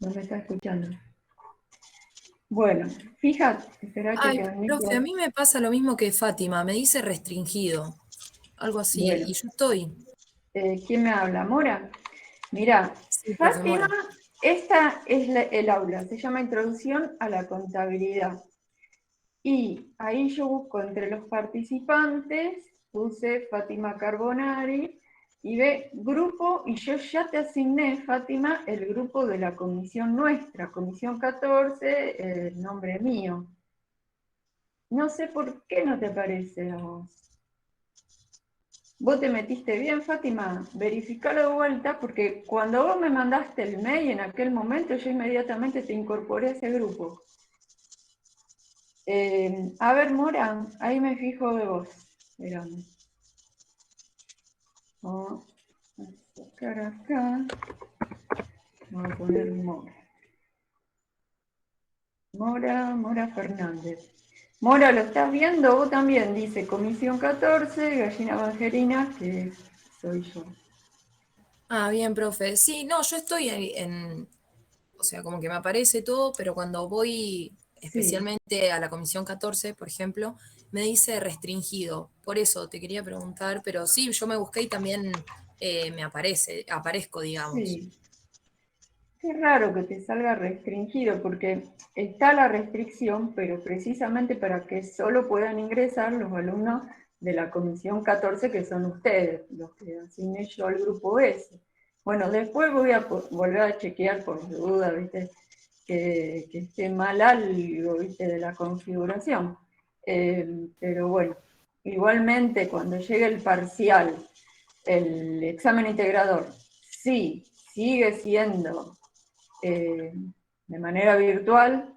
No me está escuchando. Bueno, fíjate, espera que Ay, el profe, a micro. mí me pasa lo mismo que Fátima, me dice restringido, algo así, Bueno, y yo estoy. ¿quién me habla? Mora. Mira, Sí, profe Fátima, Mora. esta es el aula, se llama Introducción a la Contabilidad. Y ahí yo busco entre los participantes, puse Fátima Carbonari, y ve grupo, y yo ya te asigné, Fátima, el grupo de la comisión nuestra, comisión 14, el nombre mío. No sé por qué no te aparece a vos. ¿Vos te metiste bien, Fátima? Verificalo de vuelta, porque cuando vos me mandaste el mail en aquel momento, yo inmediatamente te incorporé a ese grupo. A ver, Mora, ahí me fijo de vos. Espérame. Vamos a sacar acá. Vamos a poner Mora. Mora Fernández. Mora, ¿lo estás viendo? Vos también, dice Comisión 14, Gallina Evangelina, que soy yo. Ah, bien, profe. Sí, no, yo estoy o sea, como que me aparece todo, pero cuando voy Sí, especialmente a la comisión 14, por ejemplo, me dice restringido. Por eso te quería preguntar, pero sí, yo me busqué y también aparezco, digamos. sí. Qué raro que te salga restringido, porque está la restricción, pero precisamente para que solo puedan ingresar los alumnos de la comisión 14, que son ustedes, los que asigné yo al grupo S. Bueno, después voy a volver a chequear por duda, ¿viste? Que esté mal algo, ¿viste? De la configuración. Pero bueno, igualmente cuando llegue el parcial, el examen integrador, sí, sigue siendo de manera virtual,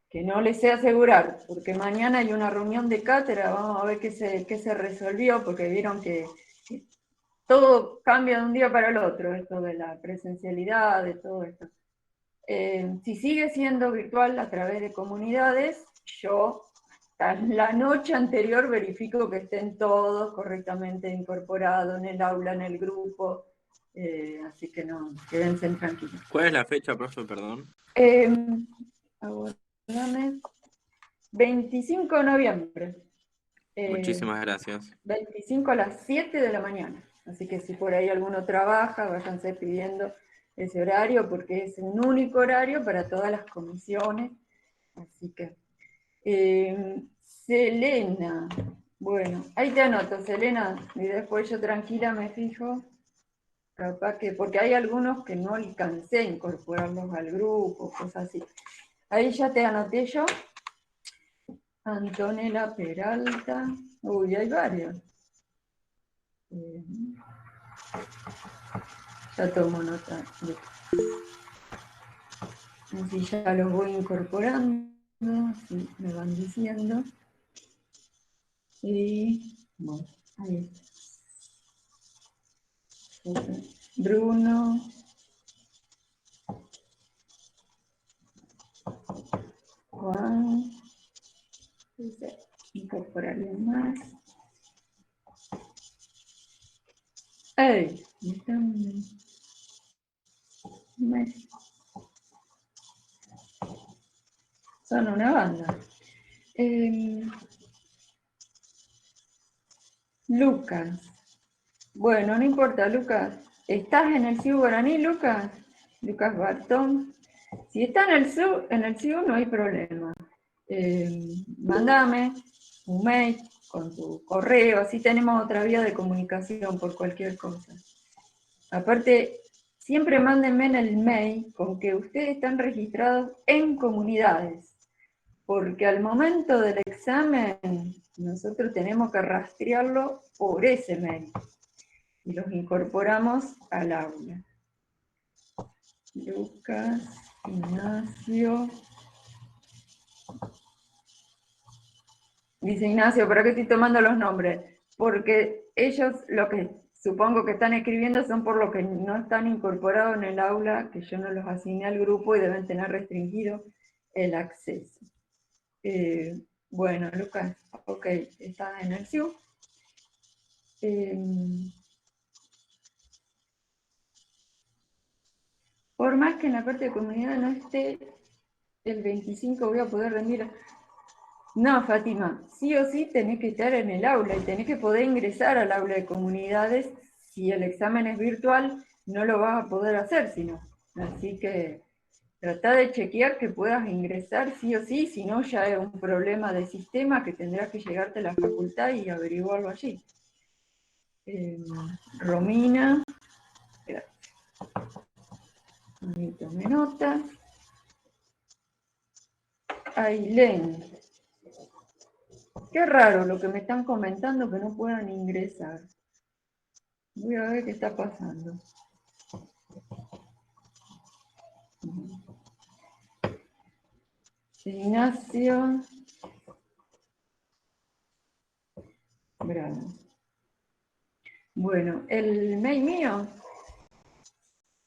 que no les sé asegurar, porque mañana hay una reunión de cátedra, vamos a ver qué se resolvió, porque vieron que todo cambia de un día para el otro, esto de la presencialidad, de todo esto. Si sigue siendo virtual a través de comunidades, yo hasta la noche anterior verifico que estén todos correctamente incorporados en el aula, en el grupo, así que no, quédense tranquilos. ¿Cuál es la fecha, profe, perdón? Aguardame. 25 de noviembre. Eh, Muchísimas gracias. 25 a las 7 de la mañana. Así que si por ahí alguno trabaja, váyanse pidiendo ese horario porque es un único horario para todas las comisiones. Así que, Selena, bueno, ahí te anoto, Selena, y después yo tranquila me fijo, capaz que, porque hay algunos que no alcancé a incorporarlos al grupo, cosas así. Ahí ya te anoté yo, Antonella Peralta, uy, hay varios. Eh, ya tomo nota. Así ya los voy incorporando, así me van diciendo. Y bueno, ahí está. Bruno, Juan, incorporar más. ¡Ey! Son una banda. Eh, Lucas. Bueno, no importa, Lucas. ¿Estás en el CIU Guaraní, Lucas? Lucas Bartón. Si está en el CIU no hay problema. Mándame un mail con tu correo, así tenemos otra vía de comunicación por cualquier cosa. Aparte, siempre mándenme en el mail con que ustedes están registrados en comunidades, porque al momento del examen nosotros tenemos que rastrearlo por ese mail y los incorporamos al aula. Lucas, Ignacio. Dice Ignacio, ¿para qué estoy tomando los nombres? Porque ellos lo que supongo que están escribiendo son por lo que no están incorporados en el aula, que yo no los asigné al grupo y deben tener restringido el acceso. Bueno, Lucas, ok, estás en el SIU. por más que en la parte de comunidad no esté el 25, voy a poder rendir. No, Fátima, sí o sí tenés que estar en el aula y tenés que poder ingresar al aula de comunidades. Si el examen es virtual, no lo vas a poder hacer, sino. Así que trata de chequear que puedas ingresar sí o sí, si no ya es un problema de sistema que tendrás que llegarte a la facultad y averiguarlo allí. Romina, espera, tome nota. Ailén. Qué raro lo que me están comentando que no puedan ingresar. Voy a ver qué está pasando. Ignacio. Bravo. Bueno, el mail mío.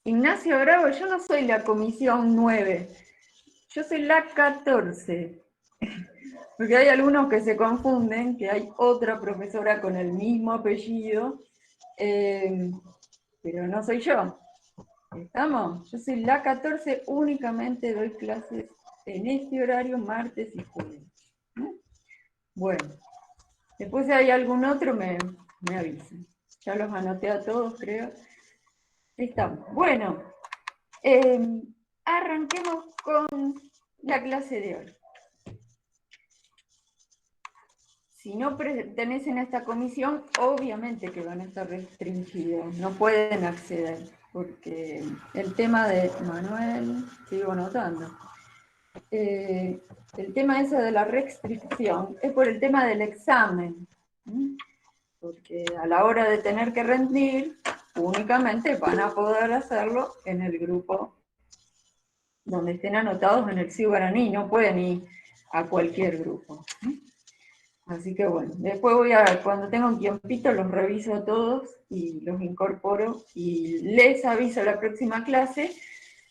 Ignacio Bravo, yo no soy la comisión 9. Yo soy la 14. Porque hay algunos que se confunden, que hay otra profesora con el mismo apellido, pero no soy yo. ¿Estamos? Yo soy la 14, únicamente doy clases en este horario, martes y jueves. Bueno, después si hay algún otro me avisan. Ya los anoté a todos, creo. Estamos. Bueno, arranquemos con la clase de hoy. Si no pertenecen a esta comisión, obviamente que van a estar restringidos, no pueden acceder, porque el tema de Manuel, sigo anotando, el tema ese de la restricción es por el tema del examen, porque a la hora de tener que rendir, únicamente van a poder hacerlo en el grupo donde estén anotados en el CIU Guaraní, no pueden ir a cualquier grupo. Así que bueno, después cuando tenga un tiempito, los reviso a todos y los incorporo y les aviso la próxima clase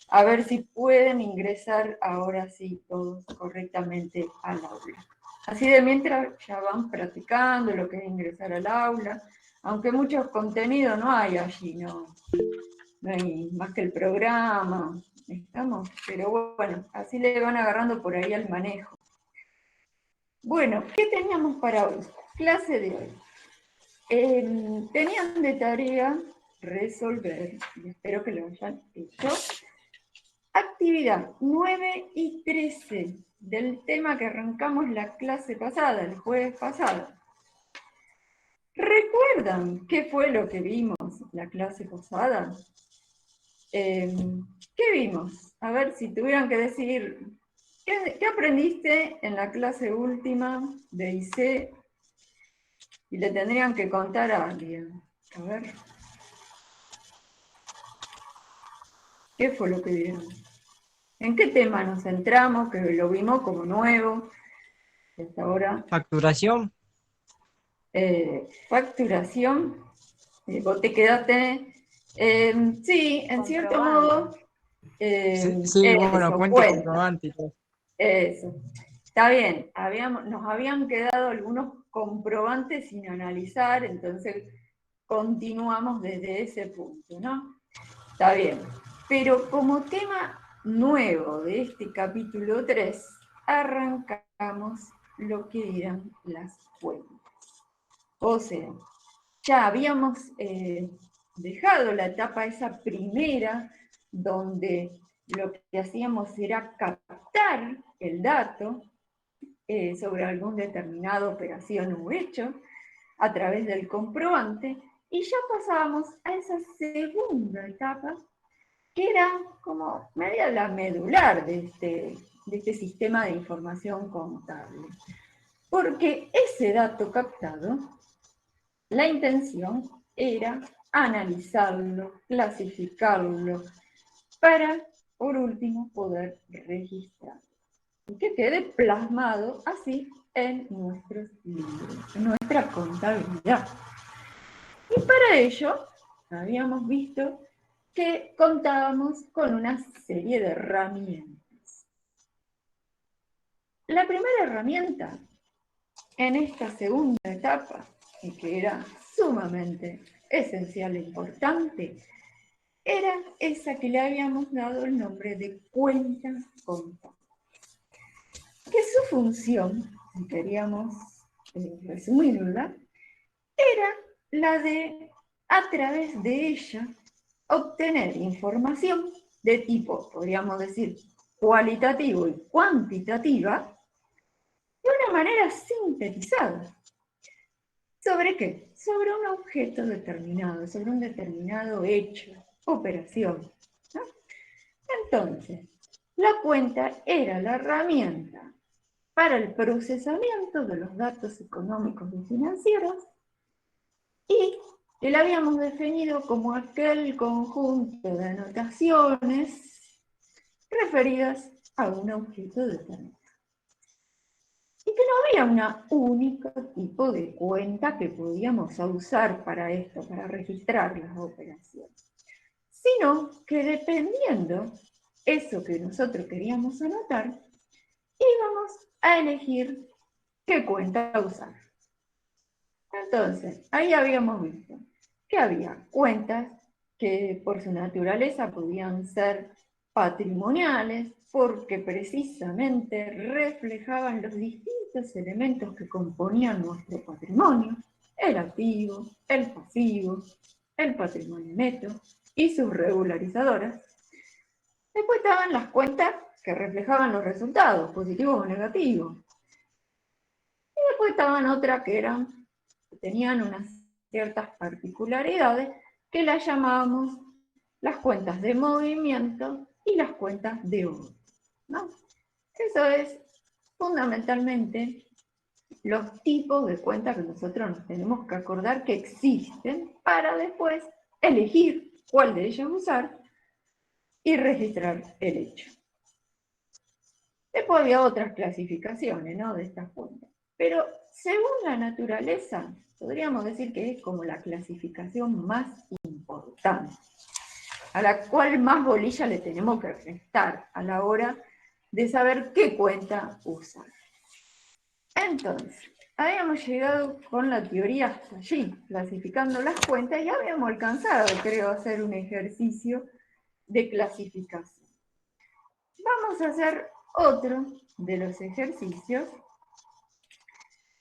a ver si pueden ingresar ahora sí todos correctamente al aula. Así de mientras ya van practicando lo que es ingresar al aula, aunque muchos contenidos no hay allí, no hay más que el programa, ¿estamos? Pero bueno, así le van agarrando por ahí al manejo. Bueno, ¿qué teníamos para hoy? Clase de hoy. Tenían de tarea resolver, y espero que lo hayan hecho, actividad 9 y 13 del tema que arrancamos la clase pasada, el jueves pasado. ¿Recuerdan qué fue lo que vimos la clase pasada? ¿Qué vimos? A ver si tuvieran que decir, ¿qué aprendiste en la clase última de IC? Y le tendrían que contar a alguien. A ver. ¿Qué fue lo que vieron? ¿En qué tema nos centramos? Que lo vimos como nuevo. Hasta ahora. Facturación. Facturación. Vos te quedaste. Sí, en cierto modo. Sí, bueno, Eso, cuenta cuenta. comprobante y todo. Eso. Está bien. Nos habían quedado algunos comprobantes sin analizar, entonces continuamos desde ese punto, ¿no? Está bien. Pero como tema nuevo de este capítulo 3, arrancamos lo que eran las cuentas. O sea, ya habíamos dejado la etapa esa primera, donde lo que hacíamos era captar el dato sobre algún determinada operación o hecho a través del comprobante, y ya pasábamos a esa segunda etapa, que era como media la medular de este sistema de información contable. Porque ese dato captado, la intención era analizarlo, clasificarlo, para, por último, poder registrar. Y que quede plasmado así en nuestros libros, en nuestra contabilidad. Y para ello, habíamos visto que contábamos con una serie de herramientas. La primera herramienta en esta segunda etapa, y que era sumamente esencial e importante, era esa que le habíamos dado el nombre de cuenta contable. Que su función, si queríamos resumirla, era la de, a través de ella, obtener información de tipo, podríamos decir, cualitativo y cuantitativa, de una manera sintetizada. ¿Sobre qué? Sobre un objeto determinado, sobre un determinado hecho, operación, ¿no? Entonces, la cuenta era la herramienta para el procesamiento de los datos económicos y financieros y que la habíamos definido como aquel conjunto de anotaciones referidas a un objeto determinado. Y que no había un único tipo de cuenta que podíamos usar para esto, para registrar las operaciones, sino que dependiendo eso que nosotros queríamos anotar, íbamos a elegir qué cuenta usar. Entonces, ahí habíamos visto que había cuentas que por su naturaleza podían ser patrimoniales, porque precisamente reflejaban los distintos elementos que componían nuestro patrimonio, el activo, el pasivo, el patrimonio neto y sus regularizadoras. Después estaban las cuentas que reflejaban los resultados, positivos o negativos. Y después estaban otras que tenían unas ciertas particularidades que las llamábamos las cuentas de movimiento y las cuentas de oro, ¿no? Eso es fundamentalmente los tipos de cuentas que nosotros nos tenemos que acordar que existen para después elegir cuál de ellas usar y registrar el hecho. Después había otras clasificaciones, ¿no?, de estas cuentas. Pero según la naturaleza, podríamos decir que es como la clasificación más importante, a la cual más bolilla le tenemos que prestar a la hora de saber qué cuenta usar. Entonces, habíamos llegado con la teoría hasta allí, clasificando las cuentas, y habíamos alcanzado, creo, a hacer un ejercicio de clasificación. Vamos a hacer otro de los ejercicios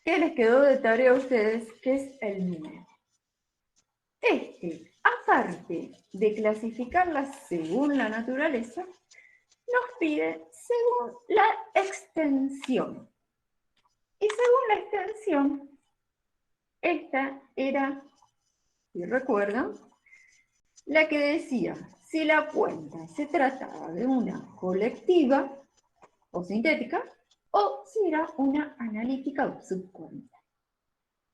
que les quedó de tarea a ustedes, que es el número. Aparte de clasificarlas según la naturaleza, nos pide según la extensión. Y según la extensión, esta era, si recuerdan, la que decía si la cuenta se trataba de una colectiva o sintética, o si era una analítica o subcuenta.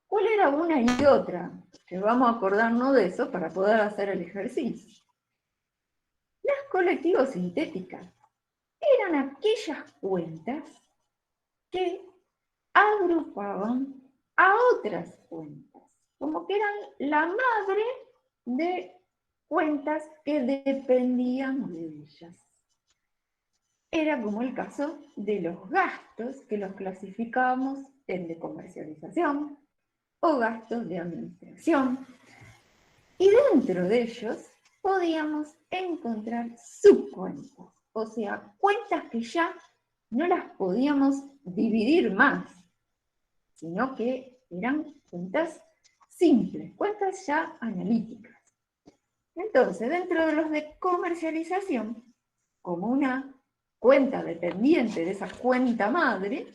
¿Cuál era una y otra? Que vamos a acordarnos de eso para poder hacer el ejercicio. Las colectivos sintéticas eran aquellas cuentas que agrupaban a otras cuentas, como que eran la madre de cuentas que dependían de ellas. Era como el caso de los gastos, que los clasificábamos en de comercialización o gastos de administración. Y dentro de ellos podíamos encontrar subcuentas, o sea, cuentas que ya no las podíamos dividir más, sino que eran cuentas simples, cuentas ya analíticas. Entonces, dentro de los de comercialización, como una cuenta dependiente de esa cuenta madre,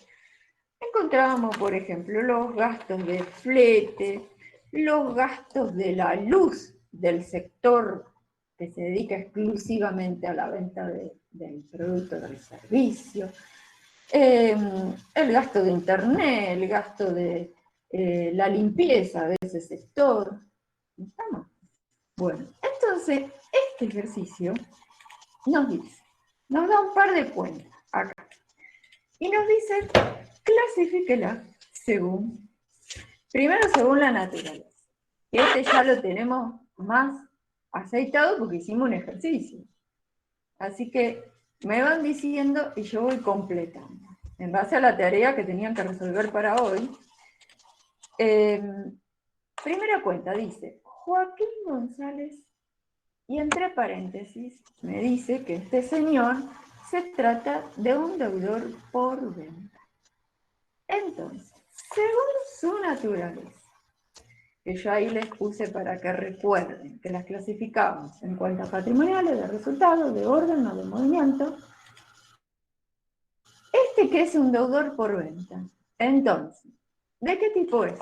encontrábamos, por ejemplo, los gastos de flete, los gastos de la luz del sector que se dedica exclusivamente a la venta del producto del servicio, el gasto de internet, el gasto de la limpieza de ese sector. ¿Estamos? Bueno, entonces, este ejercicio nos dice, nos da un par de cuentas acá, y nos dice, clasifíquela primero según la naturaleza. Y este ya lo tenemos más aceitado porque hicimos un ejercicio. Así que me van diciendo y yo voy completando. En base a la tarea que tenían que resolver para hoy, primera cuenta dice, Joaquín González Y entre paréntesis me dice que este señor se trata de un deudor por venta. Entonces, según su naturaleza, que yo ahí les puse para que recuerden que las clasificamos en cuentas patrimoniales, de resultados, de orden o de movimiento, este que es un deudor por venta. Entonces, ¿de qué tipo es?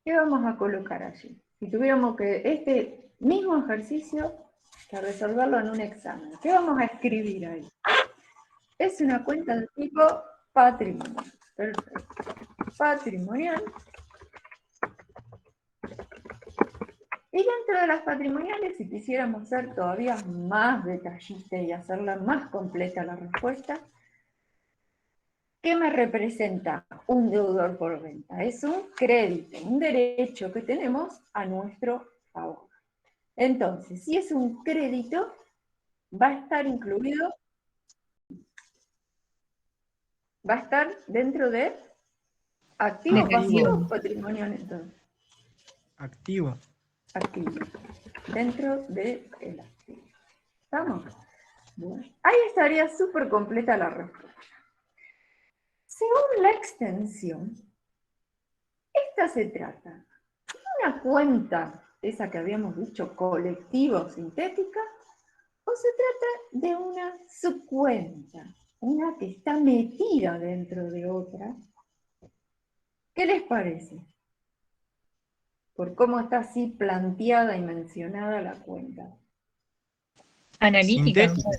¿Qué vamos a colocar allí? Si tuviéramos que este mismo ejercicio, que resolverlo en un examen, ¿qué vamos a escribir ahí? Es una cuenta de tipo patrimonial. Perfecto. Patrimonial. Y dentro de las patrimoniales, si quisiéramos ser todavía más detallista y hacerla más completa la respuesta, ¿qué me representa un deudor por venta? Es un crédito, un derecho que tenemos a nuestro favor. Entonces, si es un crédito, va a estar incluido, va a estar dentro de activos, pasivos, patrimonial, entonces. Activo. Activo. Dentro del activo. ¿Estamos? Bueno, ahí estaría súper completa la respuesta. Según la extensión, esta se trata de una cuenta, esa que habíamos dicho, colectiva o sintética, o se trata de una subcuenta, una que está metida dentro de otra. ¿Qué les parece? Por cómo está así planteada y mencionada la cuenta. Analítica. Sintética.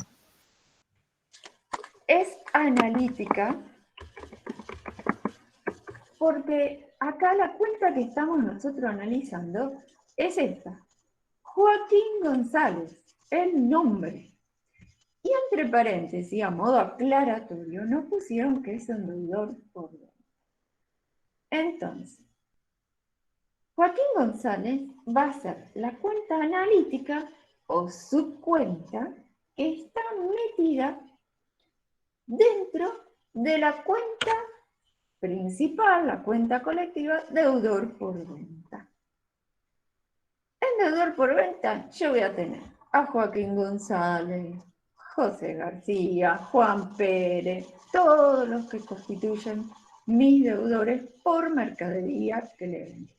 Es analítica porque acá la cuenta que estamos nosotros analizando es esta. Joaquín González, el nombre. Y entre paréntesis, a modo aclaratorio, nos pusieron que es un deudor por venta. Entonces, Joaquín González va a ser la cuenta analítica o subcuenta que está metida dentro de la cuenta principal, la cuenta colectiva, deudor por venta. En deudor por venta yo voy a tener a Joaquín González, José García, Juan Pérez, todos los que constituyen mis deudores por mercadería que le vendí.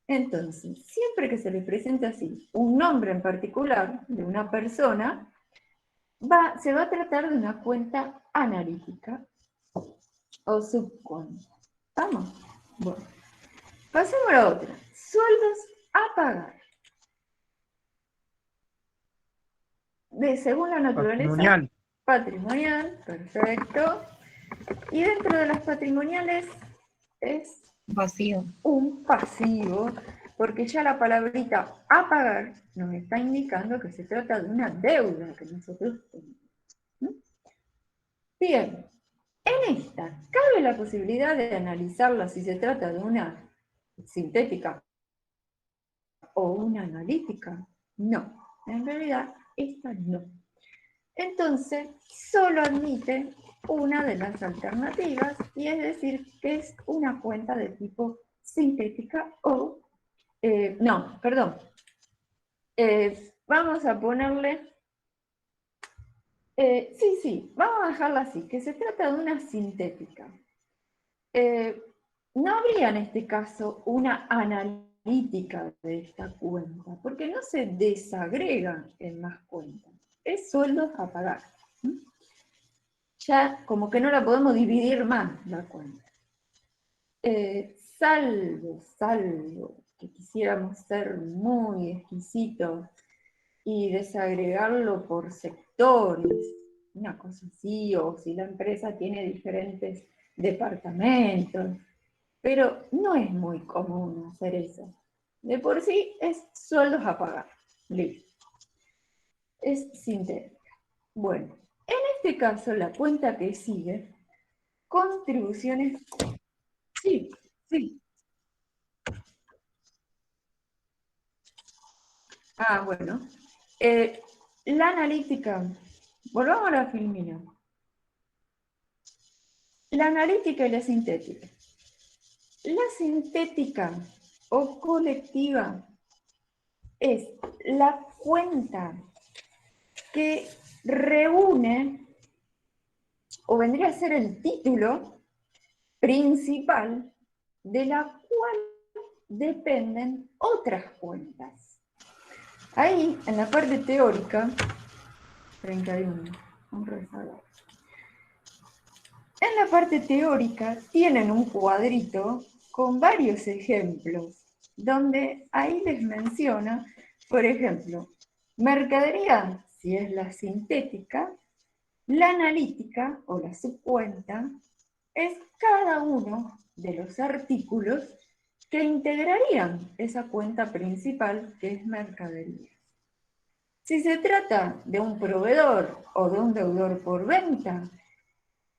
Entonces, siempre que se le presente así un nombre en particular de una persona, se va a tratar de una cuenta analítica o subcuenta. ¿Estamos? Bueno, pasemos a la otra. Sueldos a pagar. Según la naturaleza, Patrimonial. patrimonial, perfecto. Y dentro de las patrimoniales es Vacío. un pasivo, porque ya la palabrita a pagar nos está indicando que se trata de una deuda que nosotros tenemos. ¿Mm? Bien, en esta, ¿cabe la posibilidad de analizarla si se trata de una sintética o una analítica? No, en realidad esta no. Entonces, solo admite una de las alternativas, y es decir, que es una cuenta de tipo sintética o... no, perdón. Vamos a ponerle... sí, vamos a dejarla así, que se trata de una sintética. No habría en este caso una analítica de esta cuenta, porque no se desagrega en más cuentas. Es sueldos a pagar. Ya como que no la podemos dividir más la cuenta. Salvo que quisiéramos ser muy exquisitos y desagregarlo por sectores, una cosa así, o si la empresa tiene diferentes departamentos, pero no es muy común hacer eso. De por sí es sueldos a pagar, listo. Es sintética. Bueno, en este caso la cuenta que sigue, contribuciones, sí. Ah, bueno. La analítica, volvamos a la filmina. La analítica y la sintética. La sintética o colectiva es la cuenta que reúne, o vendría a ser el título principal, de la cual dependen otras cuentas. Ahí, en la parte teórica, 31, vamos a revisar. En la parte teórica tienen un cuadrito con varios ejemplos, donde ahí les menciona, por ejemplo, mercadería, si es la sintética, la analítica o la subcuenta, es cada uno de los artículos que integrarían esa cuenta principal que es mercadería. Si se trata de un proveedor o de un deudor por venta,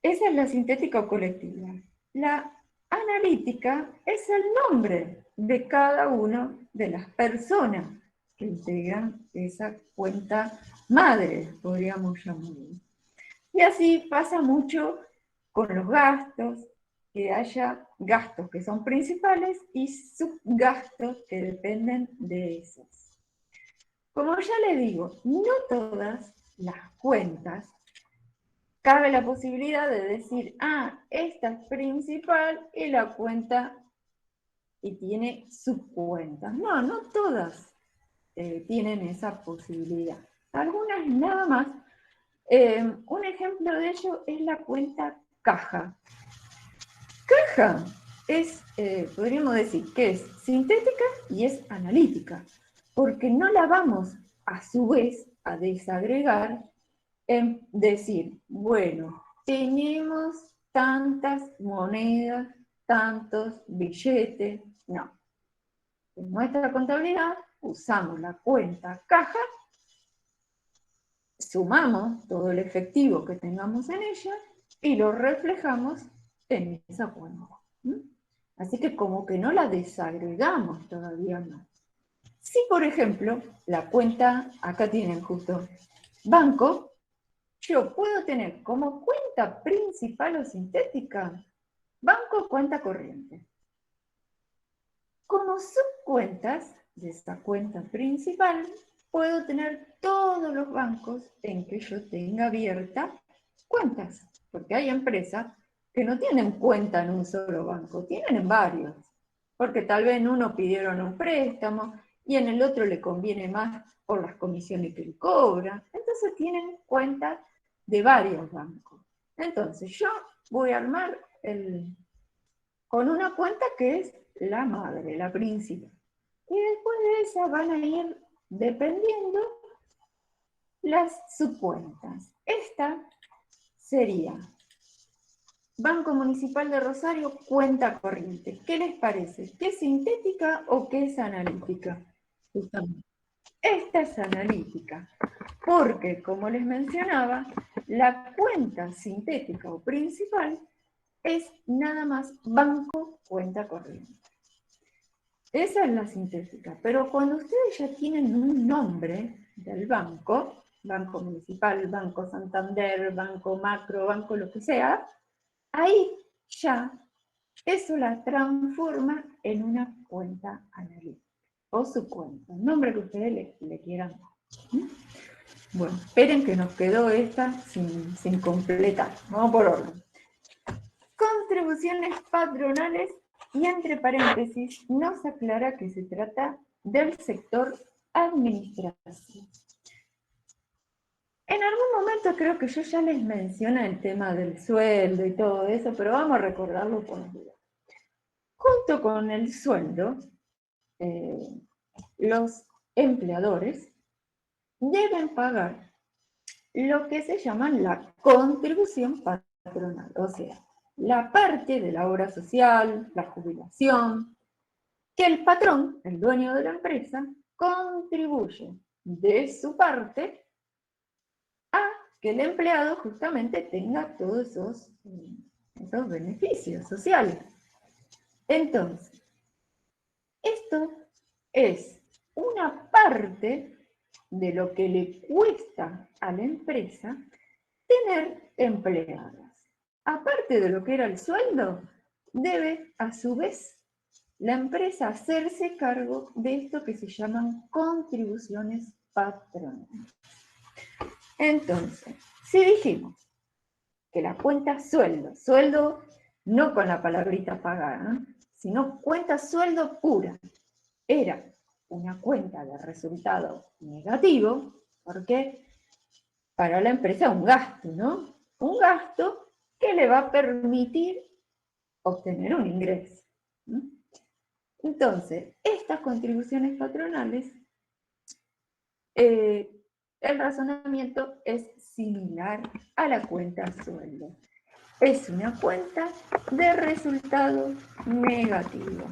esa es la sintética o colectiva. La analítica es el nombre de cada una de las personas que integran esa cuenta madre, podríamos llamarlo. Y así pasa mucho con los gastos, que haya gastos que son principales y subgastos que dependen de esos. Como ya les digo, no todas las cuentas cabe la posibilidad de decir, esta es principal y la cuenta y tiene subcuentas. No, no todas tienen esa posibilidad. Algunas nada más. Un ejemplo de ello es la cuenta caja. Caja es, podríamos decir, que es sintética y es analítica, porque no la vamos a su vez a desagregar en decir, bueno, tenemos tantas monedas, tantos billetes. No. En nuestra contabilidad usamos la cuenta caja, sumamos todo el efectivo que tengamos en ella y lo reflejamos en esa cuenta. Así que como que no la desagregamos todavía más. Si, por ejemplo, la cuenta, acá tienen justo banco, yo puedo tener como cuenta principal o sintética banco, cuenta corriente. Como subcuentas de esta cuenta principal, puedo tener todos los bancos en que yo tenga abierta cuentas, porque hay empresas que no tienen cuenta en un solo banco, tienen en varios, porque tal vez en uno pidieron un préstamo y en el otro le conviene más por las comisiones que le cobran, entonces tienen cuentas de varios bancos. Entonces yo voy a armar con una cuenta que es la madre, la principal. Y después de esa van a ir dependiendo las subcuentas. Esta sería Banco Municipal de Rosario, cuenta corriente. ¿Qué les parece? ¿Qué es sintética o qué es analítica? Justamente. Esta es analítica, porque, como les mencionaba, la cuenta sintética o principal es nada más banco, cuenta corriente. Esa es la sintética, pero cuando ustedes ya tienen un nombre del banco, Banco Municipal, Banco Santander, Banco Macro, Banco lo que sea, ahí ya eso la transforma en una cuenta analítica, o su cuenta, el nombre que ustedes le quieran dar. Bueno, esperen que nos quedó esta sin completar. Vamos por orden. Contribuciones patronales y entre paréntesis nos aclara que se trata del sector administrativo. En algún momento creo que yo ya les mencioné el tema del sueldo y todo eso, pero vamos a recordarlo por duda. Junto con el sueldo, los empleadores deben pagar lo que se llama la contribución patronal, o sea, la parte de la obra social, la jubilación, que el patrón, el dueño de la empresa, contribuye de su parte a que el empleado justamente tenga todos esos beneficios sociales. Entonces, esto es una parte de lo que le cuesta a la empresa tener empleados. Aparte de lo que era el sueldo, debe a su vez la empresa hacerse cargo de esto que se llaman contribuciones patronales. Entonces, si dijimos que la cuenta sueldo, sueldo no con la palabrita pagada, ¿no?, sino cuenta sueldo pura, era una cuenta de resultado negativo, porque para la empresa un gasto, ¿no? Un gasto que le va a permitir obtener un ingreso, ¿no? Entonces, estas contribuciones patronales, el razonamiento es similar a la cuenta sueldo. Es una cuenta de resultado negativo.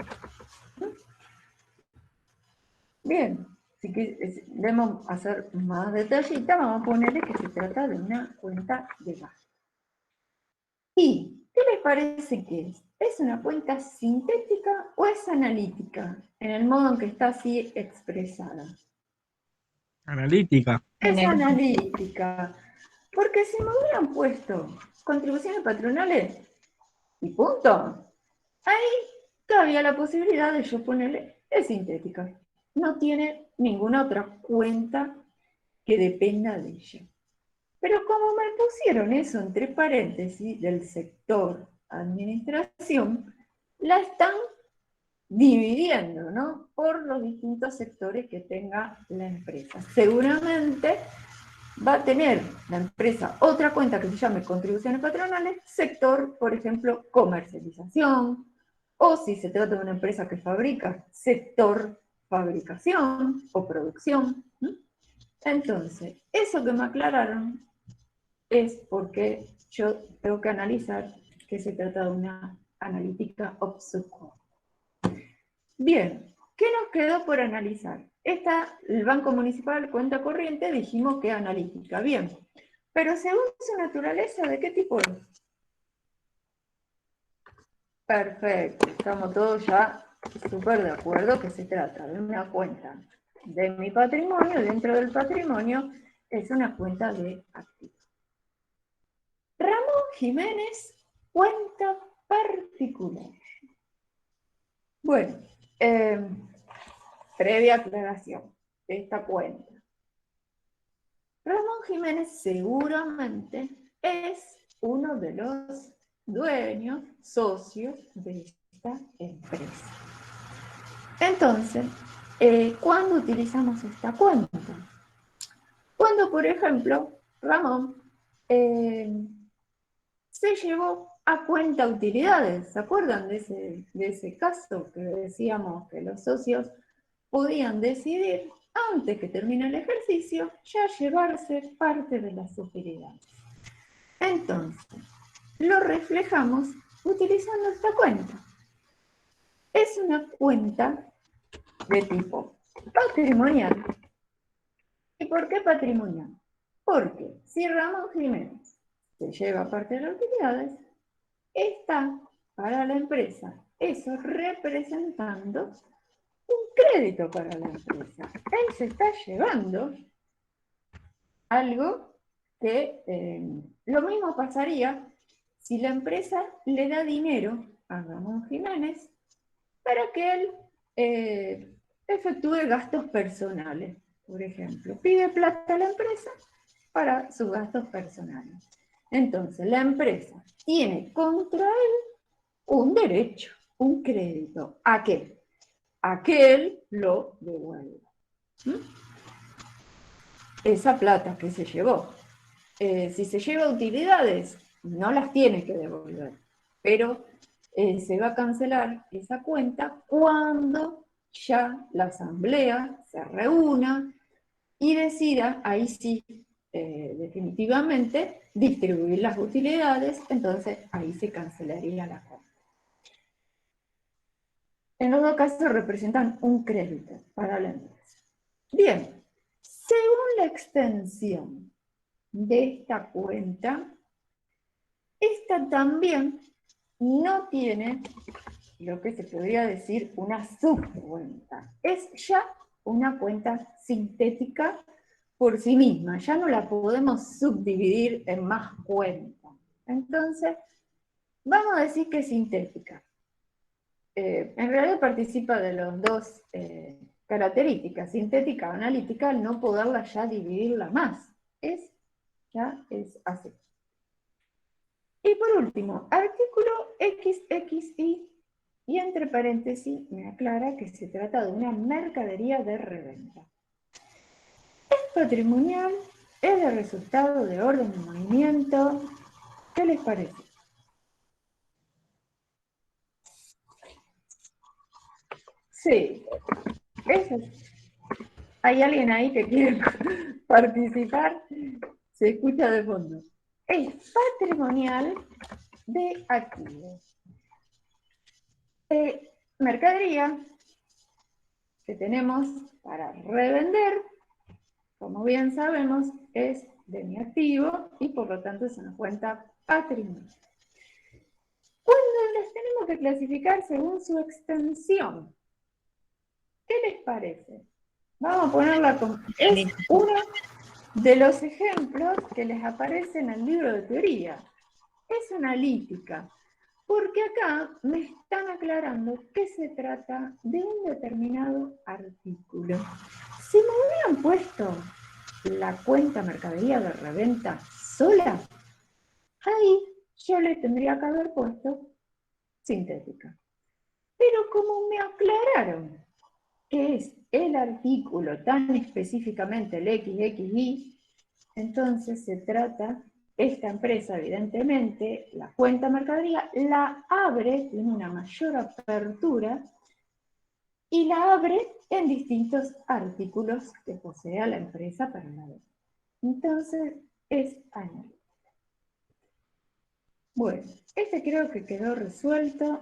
Bien, si queremos hacer más detallita, vamos a ponerle que se trata de una cuenta de gasto. ¿Y qué les parece que es? ¿Es una cuenta sintética o es analítica? En el modo en que está así expresada. Analítica. Es analítica. Porque si me hubieran puesto contribuciones patronales y punto, ahí cabía la posibilidad de yo ponerle es sintética. No tiene ninguna otra cuenta que dependa de ella. Pero como me pusieron eso entre paréntesis del sector administración, la están dividiendo, ¿no?, por los distintos sectores que tenga la empresa. Seguramente va a tener la empresa otra cuenta que se llame contribuciones patronales, sector, por ejemplo, comercialización, o si se trata de una empresa que fabrica, sector fabricación o producción. Entonces, eso que me aclararon es porque yo tengo que analizar que se trata de una analítica obscura. Bien, ¿qué nos quedó por analizar? El Banco Municipal, cuenta corriente, dijimos que es analítica. Bien, pero según su naturaleza, ¿de qué tipo es? Perfecto, estamos todos ya súper de acuerdo que se trata de una cuenta de mi patrimonio, dentro del patrimonio es una cuenta de activos. Ramón Jiménez, cuenta particular. Bueno, previa aclaración de esta cuenta. Ramón Jiménez seguramente es uno de los dueños, socios de esta empresa. Entonces, ¿cuándo utilizamos esta cuenta? Cuando, por ejemplo, Ramón se llevó a cuenta utilidades. ¿Se acuerdan de ese caso que decíamos que los socios podían decidir, antes que termine el ejercicio, ya llevarse parte de las utilidades? Entonces, lo reflejamos utilizando esta cuenta. Es una cuenta de tipo patrimonial. ¿Y por qué patrimonial? Porque si Ramón Jiménez se lleva parte de las utilidades, está para la empresa eso representando un crédito para la empresa. Él se está llevando algo que lo mismo pasaría si la empresa le da dinero a Ramón Jiménez para que él efectúe gastos personales. Por ejemplo, pide plata a la empresa para sus gastos personales. Entonces, la empresa tiene contra él un derecho, un crédito. ¿A qué? A que él lo devuelva. Esa plata que se llevó. Si se lleva utilidades, no las tiene que devolver, pero se va a cancelar esa cuenta cuando ya la asamblea se reúna y decida, ahí sí, definitivamente, distribuir las utilidades, entonces ahí se cancelaría la cuenta. En los dos casos representan un crédito para la empresa. Bien, según la extensión de esta cuenta, esta también no tiene lo que se podría decir una subcuenta. Es ya una cuenta sintética por sí misma, ya no la podemos subdividir en más cuentas. Entonces, vamos a decir que es sintética. en realidad participa de las dos características, sintética o analítica, al no poderla ya dividirla más. Ya es así. Y por último, artículo XXI, y entre paréntesis me aclara que se trata de una mercadería de reventa. Es patrimonial, es de resultado de orden de movimiento. ¿Qué les parece? Sí, eso es. ¿Hay alguien ahí que quiere participar? Se escucha de fondo. Es patrimonial de activos. Mercadería que tenemos para revender, como bien sabemos, es de mi activo y por lo tanto es una cuenta patrimonial. Cuando las tenemos que clasificar según su extensión, ¿qué les parece? Vamos a ponerla como... Es uno de los ejemplos que les aparece en el libro de teoría. Es analítica, porque acá me están aclarando que se trata de un determinado artículo. Si me hubieran puesto la cuenta mercadería de reventa sola, ahí yo le tendría que haber puesto sintética. Pero como me aclararon que es el artículo tan específicamente el XXI, entonces se trata, esta empresa evidentemente, la cuenta mercadería, la abre, tiene una mayor apertura, y la abre en distintos artículos que posea la empresa para la venta. Entonces, es añadido. Bueno, este creo que quedó resuelto.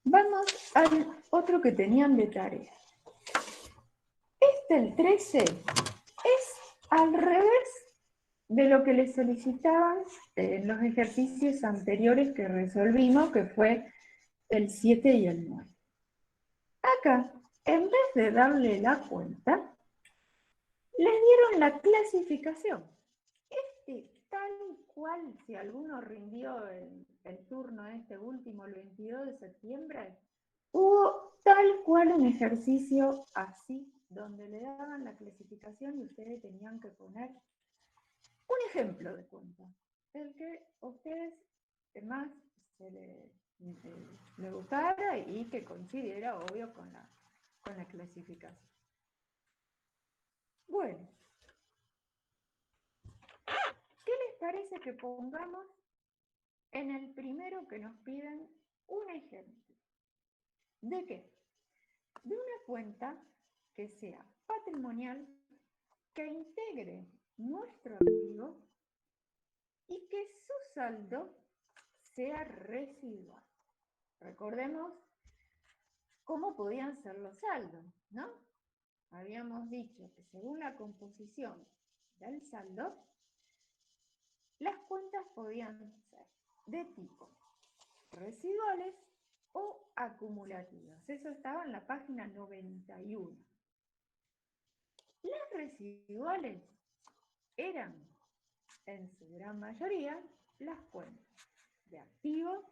Vamos al otro que tenían de tarea. El 13 es al revés de lo que les solicitaban en los ejercicios anteriores que resolvimos, que fue el 7 y el 9. Acá, en vez de darle la cuenta, les dieron la clasificación. Tal cual, si alguno rindió el turno último, el 22 de septiembre, hubo tal cual un ejercicio así, donde le daban la clasificación y ustedes tenían que poner un ejemplo de cuenta, el que a ustedes más le gustara y que coincidiera, obvio, con la clasificación. Bueno, ¿qué les parece que pongamos en el primero que nos piden un ejemplo? ¿De qué? De una cuenta que sea patrimonial, que integre nuestro activo y que su saldo sea residual. Recordemos cómo podían ser los saldos, ¿no? Habíamos dicho que según la composición del saldo, las cuentas podían ser de tipo residuales o acumulativas. Eso estaba en la página 91. Las residuales eran, en su gran mayoría, las cuentas de activo,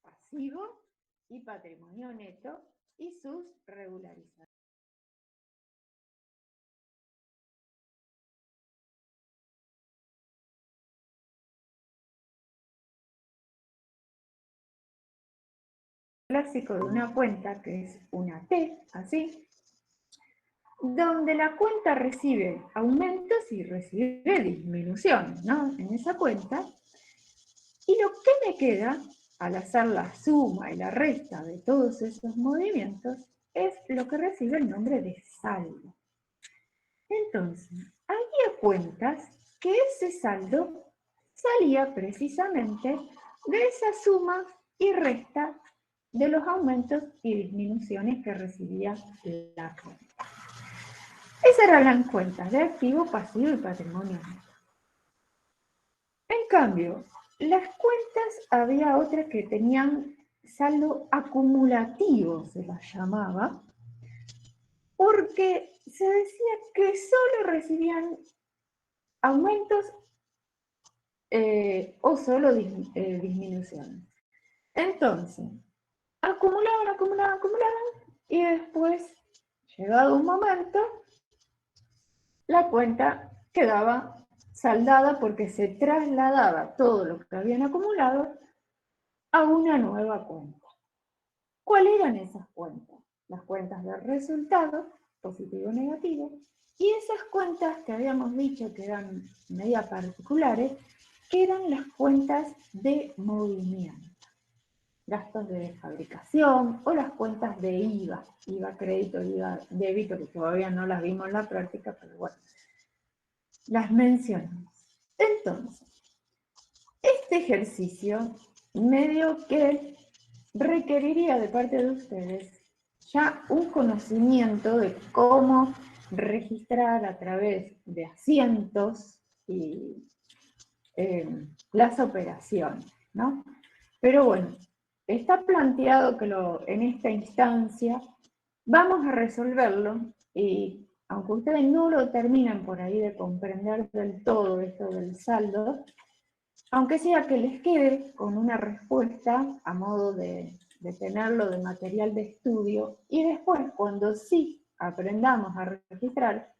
pasivo y patrimonio neto y sus regularizaciones. Clásico de una cuenta que es una T, así, donde la cuenta recibe aumentos y recibe disminuciones, ¿no? En esa cuenta. Y lo que me queda, al hacer la suma y la resta de todos esos movimientos, es lo que recibe el nombre de saldo. Entonces, había cuentas que ese saldo salía precisamente de esa suma y resta de los aumentos y disminuciones que recibía la cuenta. Esas eran las cuentas de activo, pasivo y patrimonio neto. En cambio, las cuentas, había otras que tenían saldo acumulativo, se las llamaba, porque se decía que solo recibían aumentos o solo disminuciones. Entonces, acumulaban, acumulaban, acumulaban, y después, llegado un momento, la cuenta quedaba saldada porque se trasladaba todo lo que habían acumulado a una nueva cuenta. ¿Cuáles eran esas cuentas? Las cuentas de resultado, positivo o negativo, y esas cuentas que habíamos dicho que eran media particulares, que eran las cuentas de movimiento, gastos de fabricación o las cuentas de IVA, IVA crédito, IVA débito, que todavía no las vimos en la práctica, pero bueno, las mencionamos. Entonces, este ejercicio medio que requeriría de parte de ustedes ya un conocimiento de cómo registrar a través de asientos y las operaciones, ¿no? Pero bueno, está planteado que en esta instancia vamos a resolverlo y aunque ustedes no lo terminen por ahí de comprender del todo esto del saldo, aunque sea que les quede con una respuesta a modo de tenerlo de material de estudio, y después, cuando sí aprendamos a registrar,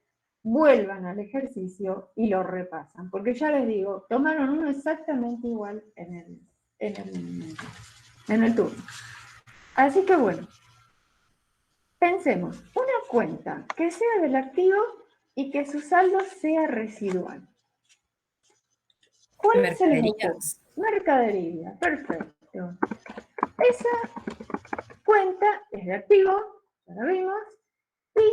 vuelvan al ejercicio y lo repasan. Porque ya les digo, tomaron uno exactamente igual en el turno. Así que bueno, pensemos, una cuenta que sea del activo y que su saldo sea residual. ¿Cuál se les ocurre? Mercaderías. Mercadería, perfecto. Esa cuenta es de activo, ya lo vimos, y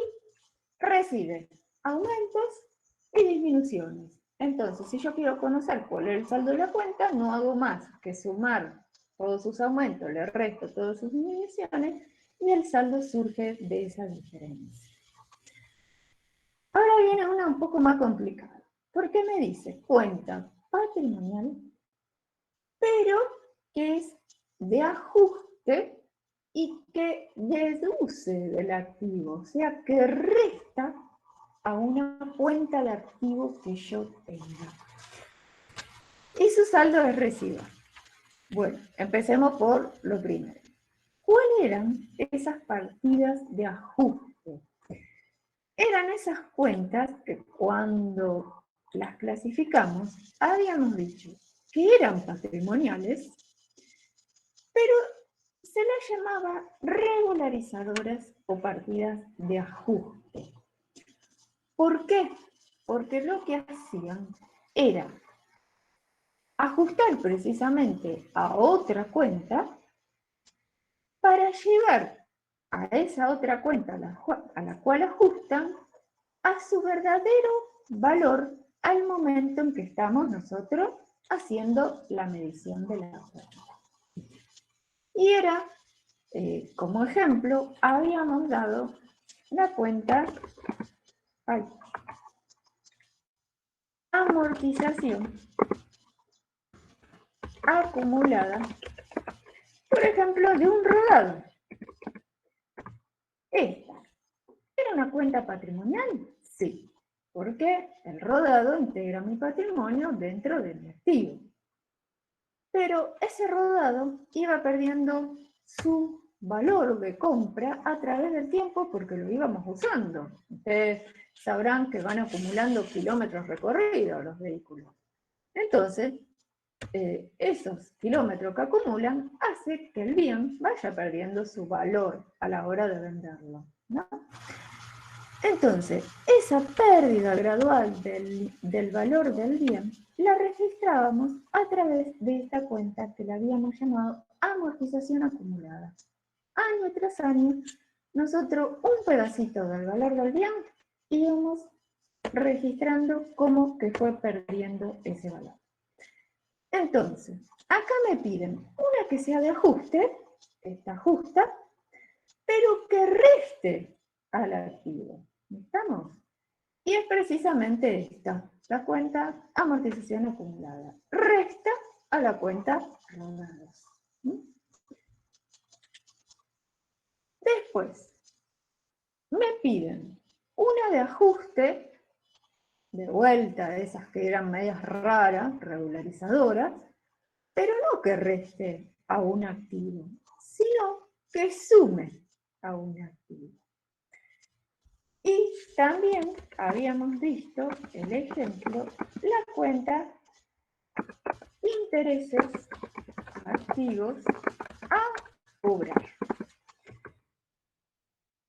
recibe aumentos y disminuciones. Entonces, si yo quiero conocer cuál es el saldo de la cuenta, no hago más que sumar todos sus aumentos, le resto todas sus disminuciones, y el saldo surge de esa diferencia. Ahora viene una un poco más complicada, porque me dice cuenta patrimonial, pero que es de ajuste y que deduce del activo, o sea, que resta a una cuenta de activo que yo tenga. Y su saldo es residual. Bueno, empecemos por lo primero. ¿Cuáles eran esas partidas de ajuste? Eran esas cuentas que cuando las clasificamos habíamos dicho que eran patrimoniales, pero se las llamaba regularizadoras o partidas de ajuste. ¿Por qué? Porque lo que hacían era ajustar precisamente a otra cuenta para llevar a esa otra cuenta a la cual ajustan a su verdadero valor al momento en que estamos nosotros haciendo la medición de la cuenta. Y era, como ejemplo, habíamos dado la cuenta amortización acumulada, por ejemplo, de un rodado. Esta, ¿era una cuenta patrimonial? Sí, porque el rodado integra mi patrimonio dentro de mi activo. Pero ese rodado iba perdiendo su valor de compra a través del tiempo porque lo íbamos usando. Ustedes sabrán que van acumulando kilómetros recorridos los vehículos. Entonces, esos kilómetros que acumulan hace que el bien vaya perdiendo su valor a la hora de venderlo, ¿no? Entonces, esa pérdida gradual del valor del bien la registrábamos a través de esta cuenta que la habíamos llamado amortización acumulada. Año tras año, nosotros un pedacito del valor del bien íbamos registrando cómo que fue perdiendo ese valor. Entonces, acá me piden una que sea de ajuste, esta justa, pero que reste al activo. ¿Estamos? Y es precisamente esta, la cuenta amortización acumulada. Resta a la cuenta rodados. Después, me piden una de ajuste, de vuelta, esas que eran medias raras, regularizadoras, pero no que reste a un activo, sino que sume a un activo. Y también habíamos visto el ejemplo, la cuenta intereses activos a cobrar.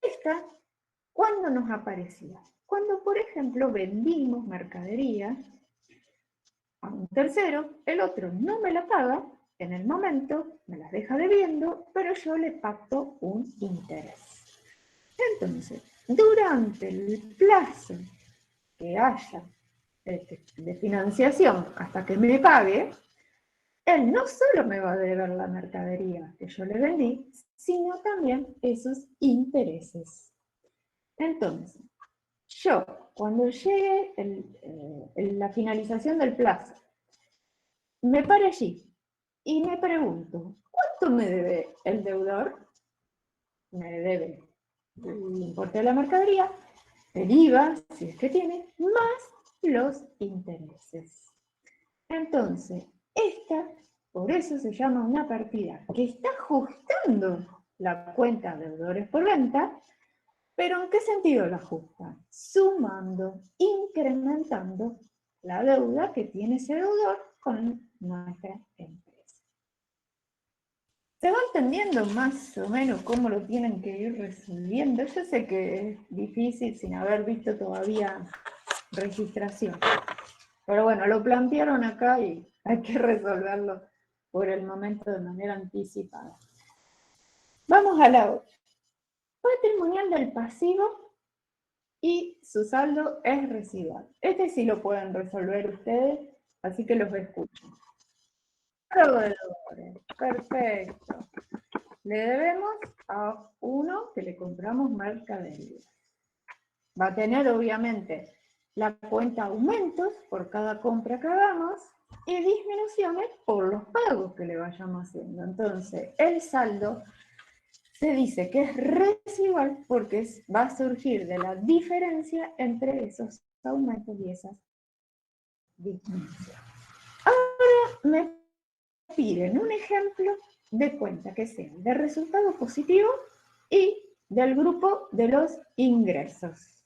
Esta, ¿cuándo nos aparecía? Cuando, por ejemplo, vendimos mercadería a un tercero, el otro no me la paga, en el momento me las deja debiendo, pero yo le pacto un interés. Entonces, durante el plazo que haya de financiación hasta que me pague, él no solo me va a deber la mercadería que yo le vendí, sino también esos intereses. Entonces, yo, cuando llegue la finalización del plazo, me paro allí y me pregunto, ¿cuánto me debe el deudor? Me debe el importe de la mercadería, el IVA, si es que tiene, más los intereses. Entonces, esta, por eso se llama una partida que está ajustando la cuenta de deudores por venta, pero ¿en qué sentido la ajusta? Sumando, incrementando la deuda que tiene ese deudor con nuestra empresa. ¿Se va entendiendo más o menos cómo lo tienen que ir resolviendo? Yo sé que es difícil sin haber visto todavía registración. Pero bueno, lo plantearon acá y hay que resolverlo por el momento de manera anticipada. Vamos a la otra. Patrimonial del pasivo y su saldo es residual. Este sí lo pueden resolver ustedes, así que los escucho. Proveedores, perfecto. Le debemos a uno que le compramos mercadería. Va a tener obviamente la cuenta aumentos por cada compra que hagamos y disminuciones por los pagos que le vayamos haciendo. Entonces, el saldo se dice que es residual porque va a surgir de la diferencia entre esos aumentos y esas disminuciones. Ahora me piden un ejemplo de cuenta que sea de resultado positivo y del grupo de los ingresos.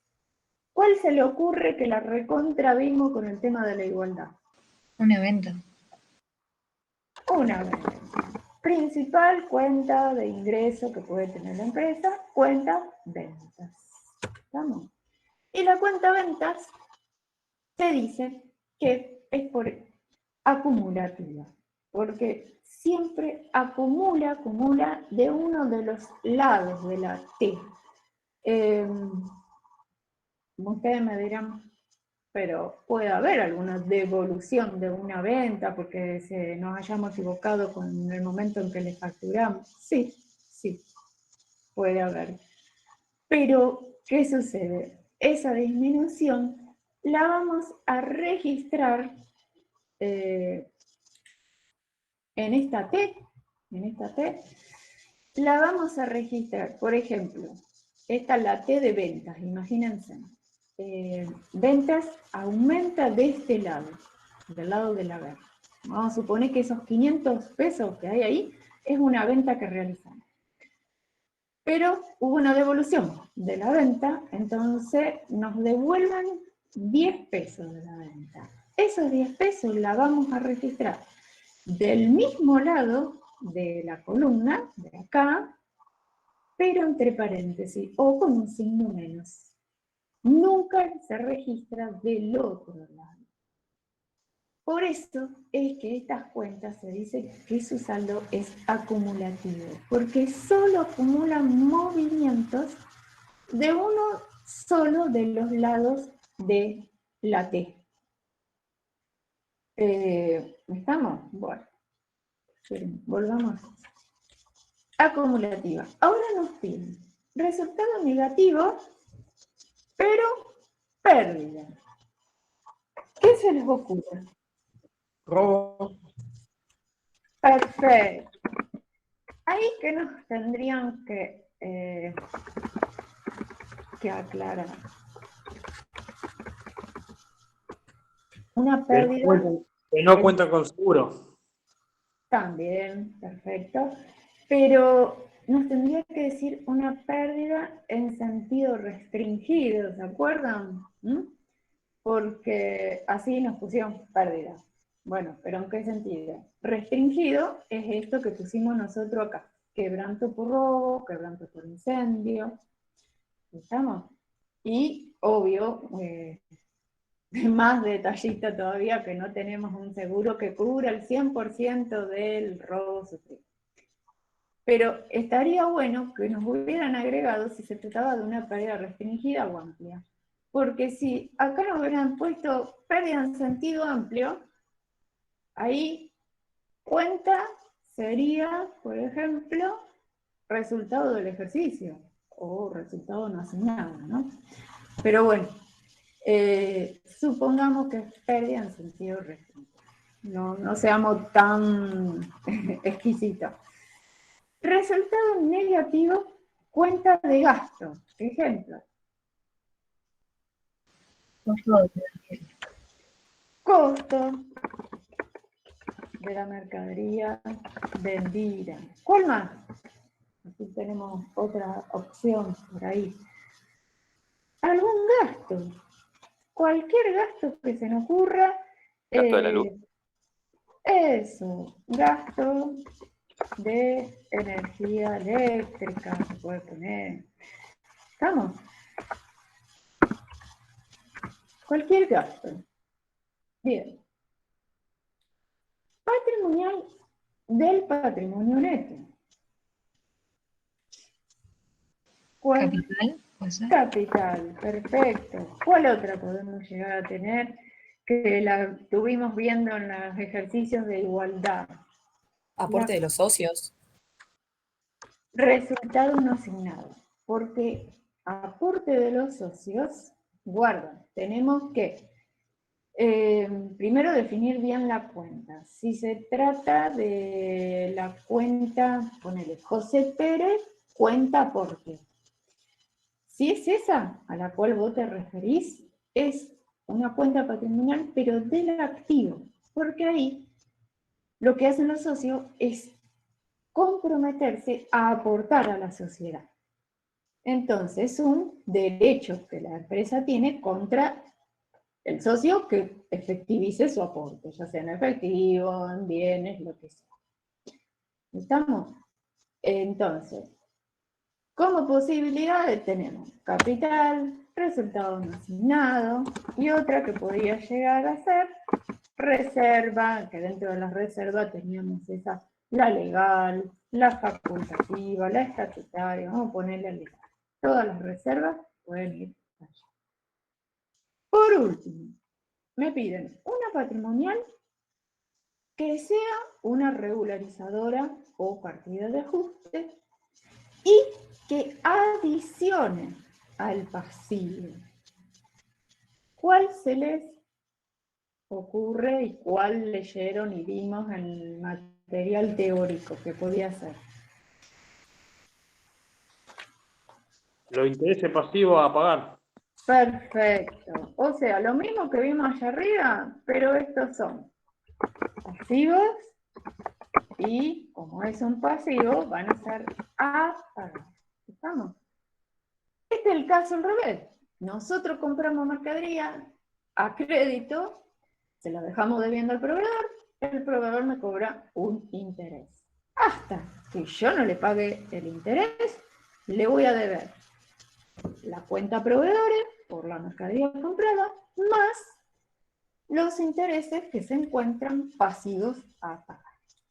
¿Cuál se le ocurre que la recontra vimos con el tema de la igualdad? Una venta. Una venta. Principal cuenta de ingreso que puede tener la empresa, cuenta ventas. ¿Estamos? Y la cuenta ventas se dice que es por acumulativa, porque siempre acumula de uno de los lados de la T. Ustedes me dirán, pero puede haber alguna devolución de una venta porque nos hayamos equivocado con el momento en que le facturamos. Sí, sí, puede haber. Pero, ¿qué sucede? Esa disminución la vamos a registrar en esta T, la vamos a registrar, por ejemplo, esta es la T de ventas, imagínense. Ventas aumenta de este lado, del lado de la venta. Vamos a suponer que esos 500 pesos que hay ahí es una venta que realizamos. Pero hubo una devolución de la venta, entonces nos devuelven 10 pesos de la venta. Esos 10 pesos la vamos a registrar del mismo lado de la columna, de acá, pero entre paréntesis o con un signo menos. Nunca se registra del otro lado. Por eso es que estas cuentas se dice que su saldo es acumulativo, porque solo acumulan movimientos de uno solo de los lados de la T. ¿Estamos? Bueno, volvamos. Acumulativa. Ahora nos piden resultado negativo, pero pérdida. ¿Qué se les ocurre? Robo. Perfecto. Ahí que nos tendrían que aclarar. Una pérdida. Que no cuenta con seguro. También, perfecto. Pero nos tendría que decir una pérdida en sentido restringido, ¿se acuerdan? Porque así nos pusieron pérdida. Bueno, pero ¿en qué sentido? Restringido es esto que pusimos nosotros acá. Quebranto por robo, quebranto por incendio. ¿Estamos? Y, obvio, más detallista todavía, que no tenemos un seguro que cubra el 100% del robo sufrido. Pero estaría bueno que nos hubieran agregado si se trataba de una pérdida restringida o amplia. Porque si acá nos hubieran puesto pérdida en sentido amplio, ahí cuenta sería, por ejemplo, resultado del ejercicio o resultado no asignado, ¿no? Pero bueno, supongamos que es pérdida en sentido restringido. No seamos tan exquisitos. Resultado negativo, cuenta de gasto. Ejemplo. Costo de la mercadería vendida. ¿Cuál más? Aquí tenemos otra opción por ahí. Algún gasto. Cualquier gasto que se nos ocurra. Gasto de la luz. Eso, gasto de energía eléctrica, se puede poner. ¿Estamos? Cualquier gasto. Bien. Patrimonial del patrimonio neto. ¿Cuál? Capital, ¿puede ser? Capital, perfecto. ¿Cuál otra podemos llegar a tener que la tuvimos viendo en los ejercicios de igualdad? Aporte de los socios. Resultado no asignado, porque aporte de los socios, guarda, tenemos que primero definir bien la cuenta. Si se trata de la cuenta, ponele José Pérez, cuenta aporte. Si es esa a la cual vos te referís, es una cuenta patrimonial, pero del activo, porque ahí lo que hacen los socios es comprometerse a aportar a la sociedad. Entonces, es un derecho que la empresa tiene contra el socio que efectivice su aporte, ya sea en efectivo, en bienes, lo que sea. ¿Estamos? Entonces, como posibilidades tenemos capital, resultado no asignado, y otra que podría llegar a ser reserva, que dentro de la reserva teníamos esa, la legal, la facultativa, la estatutaria, vamos a ponerle legal. Todas las reservas pueden ir allá. Por último, me piden una patrimonial que sea una regularizadora o partida de ajuste y que adicione al pasivo. ¿Cuál se les ocurre y cuál leyeron y vimos en el material teórico que podía ser? Los intereses pasivos a pagar. Perfecto. O sea, lo mismo que vimos allá arriba, pero estos son pasivos y como es un pasivo, van a ser a pagar. ¿Estamos? Este es el caso al revés. Nosotros compramos mercadería a crédito, se la dejamos debiendo al proveedor, el proveedor me cobra un interés. Hasta que yo no le pague el interés, le voy a deber la cuenta a proveedores por la mercadería comprada, más los intereses que se encuentran pasivos a pagar.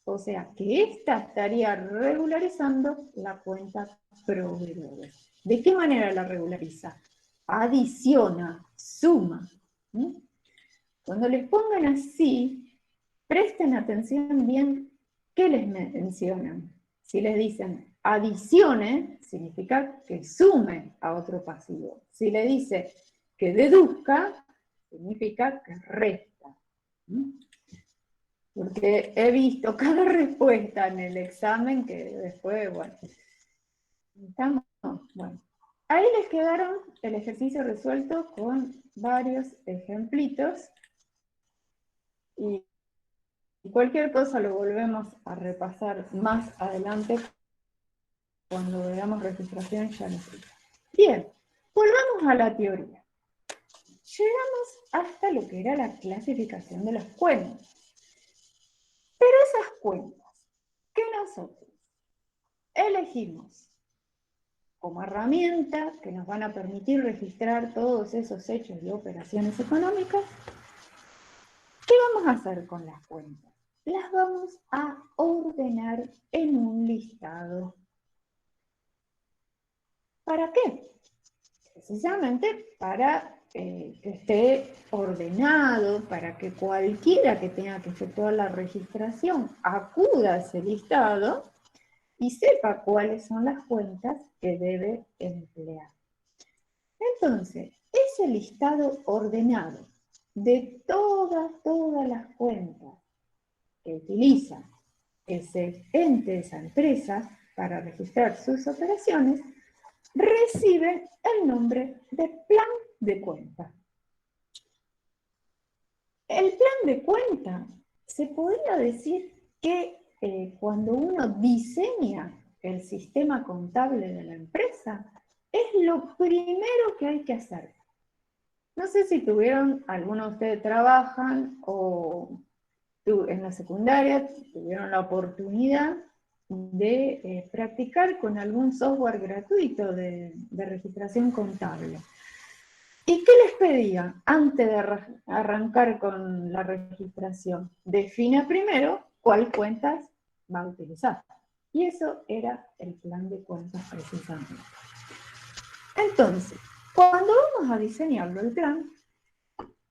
O sea que esta estaría regularizando la cuenta proveedores. ¿De qué manera la regulariza? Adiciona, suma. Cuando les pongan así, presten atención bien qué les mencionan. Si les dicen adicione, significa que sume a otro pasivo. Si le dice que deduzca, significa que resta. Porque he visto cada respuesta en el examen que después, bueno, estamos, bueno. Ahí les quedaron el ejercicio resuelto con varios ejemplitos. Y cualquier cosa lo volvemos a repasar más adelante cuando veamos registración ya no sirve. Bien, volvamos a la teoría. Llegamos hasta lo que era la clasificación de las cuentas. Pero esas cuentas que nosotros elegimos como herramienta que nos van a permitir registrar todos esos hechos y operaciones económicas, ¿qué vamos a hacer con las cuentas? Las vamos a ordenar en un listado. ¿Para qué? Precisamente para que esté ordenado, para que cualquiera que tenga que efectuar la registración acuda a ese listado y sepa cuáles son las cuentas que debe emplear. Entonces, ese listado ordenado de todas las cuentas que utiliza ese ente, esa empresa, para registrar sus operaciones, recibe el nombre de plan de cuenta. El plan de cuenta se podría decir que cuando uno diseña el sistema contable de la empresa, es lo primero que hay que hacer. No sé si algunos de ustedes trabajan o en la secundaria tuvieron la oportunidad de practicar con algún software gratuito de registración contable. ¿Y qué les pedía antes de arrancar con la registración? Defina primero cuál cuentas va a utilizar. Y eso era el plan de cuentas precisamente. Entonces, cuando vamos a diseñarlo el plan,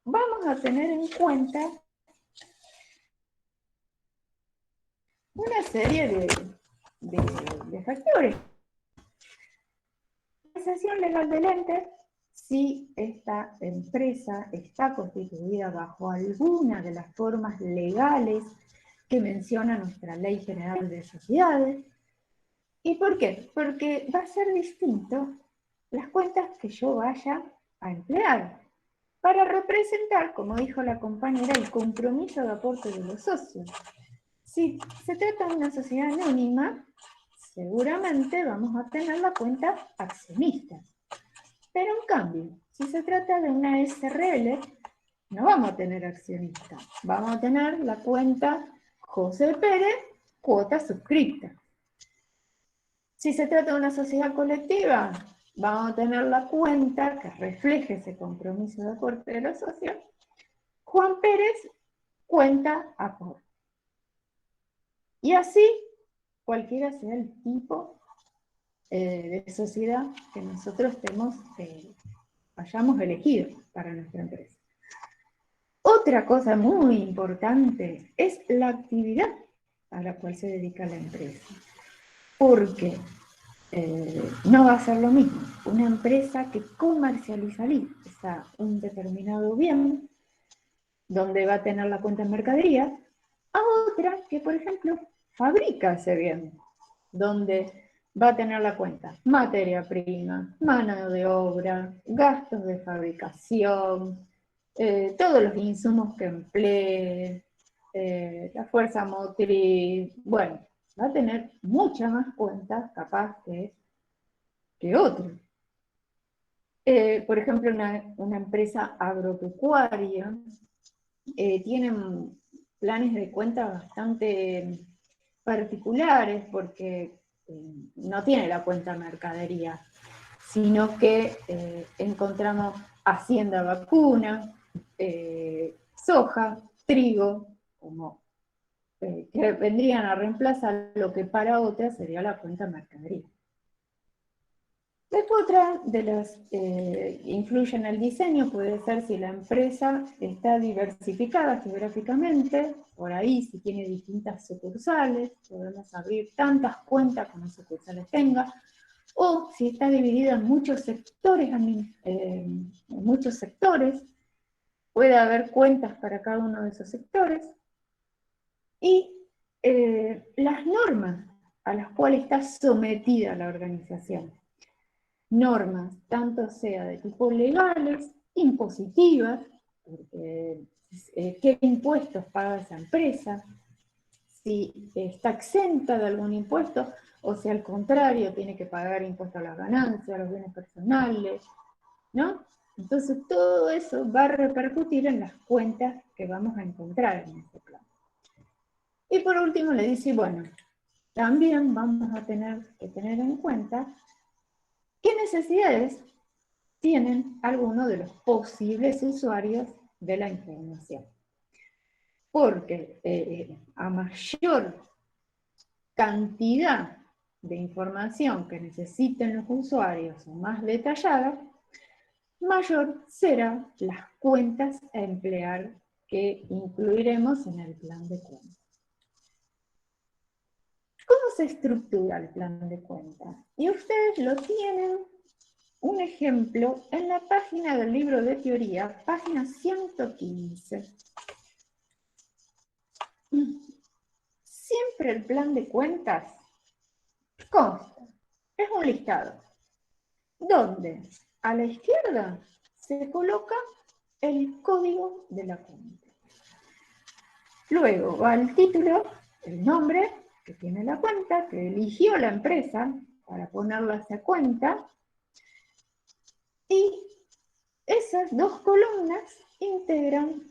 vamos a tener en cuenta una serie de factores. La organización legal del ente, si esta empresa está constituida bajo alguna de las formas legales que menciona nuestra Ley General de Sociedades. ¿Y por qué? Porque va a ser distinto las cuentas que yo vaya a emplear para representar, como dijo la compañera, el compromiso de aporte de los socios. Si se trata de una sociedad anónima, seguramente vamos a tener la cuenta accionista. Pero en cambio, si se trata de una SRL, no vamos a tener accionista. Vamos a tener la cuenta José Pérez, cuota suscripta. Si se trata de una sociedad colectiva, vamos a tener la cuenta que refleje ese compromiso de aporte de los socios, Juan Pérez, cuenta aporte. Y así, cualquiera sea el tipo de sociedad que nosotros hayamos elegido para nuestra empresa. Otra cosa muy importante es la actividad a la cual se dedica la empresa. Porque no va a ser lo mismo una empresa que comercializa un determinado bien, donde va a tener la cuenta en mercadería, a otra que, por ejemplo, fabrica ese bien, donde va a tener la cuenta materia prima, mano de obra, gastos de fabricación, todos los insumos que emplee, la fuerza motriz, bueno, va a tener muchas más cuentas capaz que otro. Por ejemplo, una empresa agropecuaria tiene planes de cuenta bastante particulares porque no tiene la cuenta mercadería, sino que encontramos hacienda vacuna, soja, trigo, que vendrían a reemplazar lo que para otras sería la cuenta mercadería. Después otra de las que influye en el diseño puede ser si la empresa está diversificada geográficamente, por ahí si tiene distintas sucursales, podemos abrir tantas cuentas como sucursales tenga, o si está dividida en muchos sectores, puede haber cuentas para cada uno de esos sectores, y las normas a las cuales está sometida la organización. Normas, tanto sea de tipo legales, impositivas, porque qué impuestos paga esa empresa, si está exenta de algún impuesto, o si al contrario tiene que pagar impuesto a las ganancias, a los bienes personales, ¿no? Entonces todo eso va a repercutir en las cuentas que vamos a encontrar en este plan. Y por último le dice, bueno, también vamos a tener que tener en cuenta qué necesidades tienen algunos de los posibles usuarios de la información. Porque a mayor cantidad de información que necesiten los usuarios o más detallada, mayor serán las cuentas a emplear que incluiremos en el plan de cuentas. ¿Cómo se estructura el plan de cuentas? Y ustedes lo tienen, un ejemplo, en la página del libro de teoría, página 115. Siempre el plan de cuentas consta, es un listado, donde a la izquierda se coloca el código de la cuenta. Luego va el título, el nombre que tiene la cuenta, que eligió la empresa para ponerla a esa cuenta, y esas dos columnas integran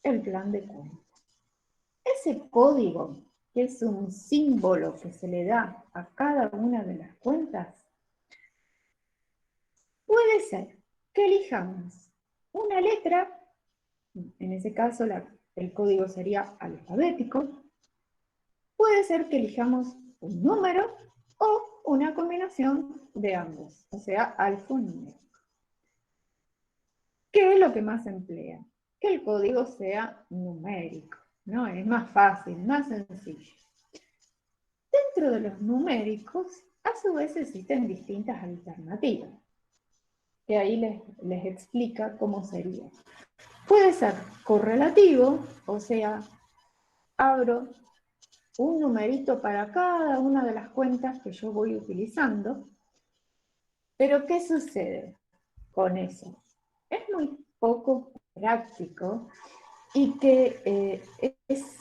el plan de cuenta. Ese código, que es un símbolo que se le da a cada una de las cuentas, puede ser que elijamos una letra, en ese caso el código sería alfabético, puede ser que elijamos un número o una combinación de ambos, o sea, alfanumérico. ¿Qué es lo que más se emplea? Que el código sea numérico, ¿no? Es más fácil, más sencillo. Dentro de los numéricos, a su vez existen distintas alternativas, que ahí les explica cómo sería. Puede ser correlativo, o sea, abro un numerito para cada una de las cuentas que yo voy utilizando, pero ¿qué sucede con eso? Es muy poco práctico y que es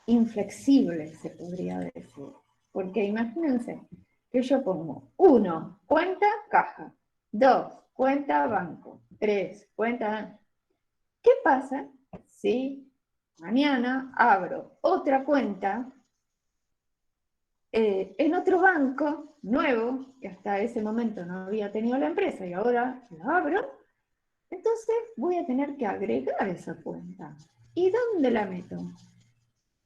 inflexible, se podría decir. Porque imagínense que yo pongo 1, cuenta caja, 2, cuenta banco, 3, cuenta... ¿Qué pasa si mañana abro otra cuenta en otro banco nuevo, que hasta ese momento no había tenido la empresa y ahora la abro? Entonces voy a tener que agregar esa cuenta. ¿Y dónde la meto?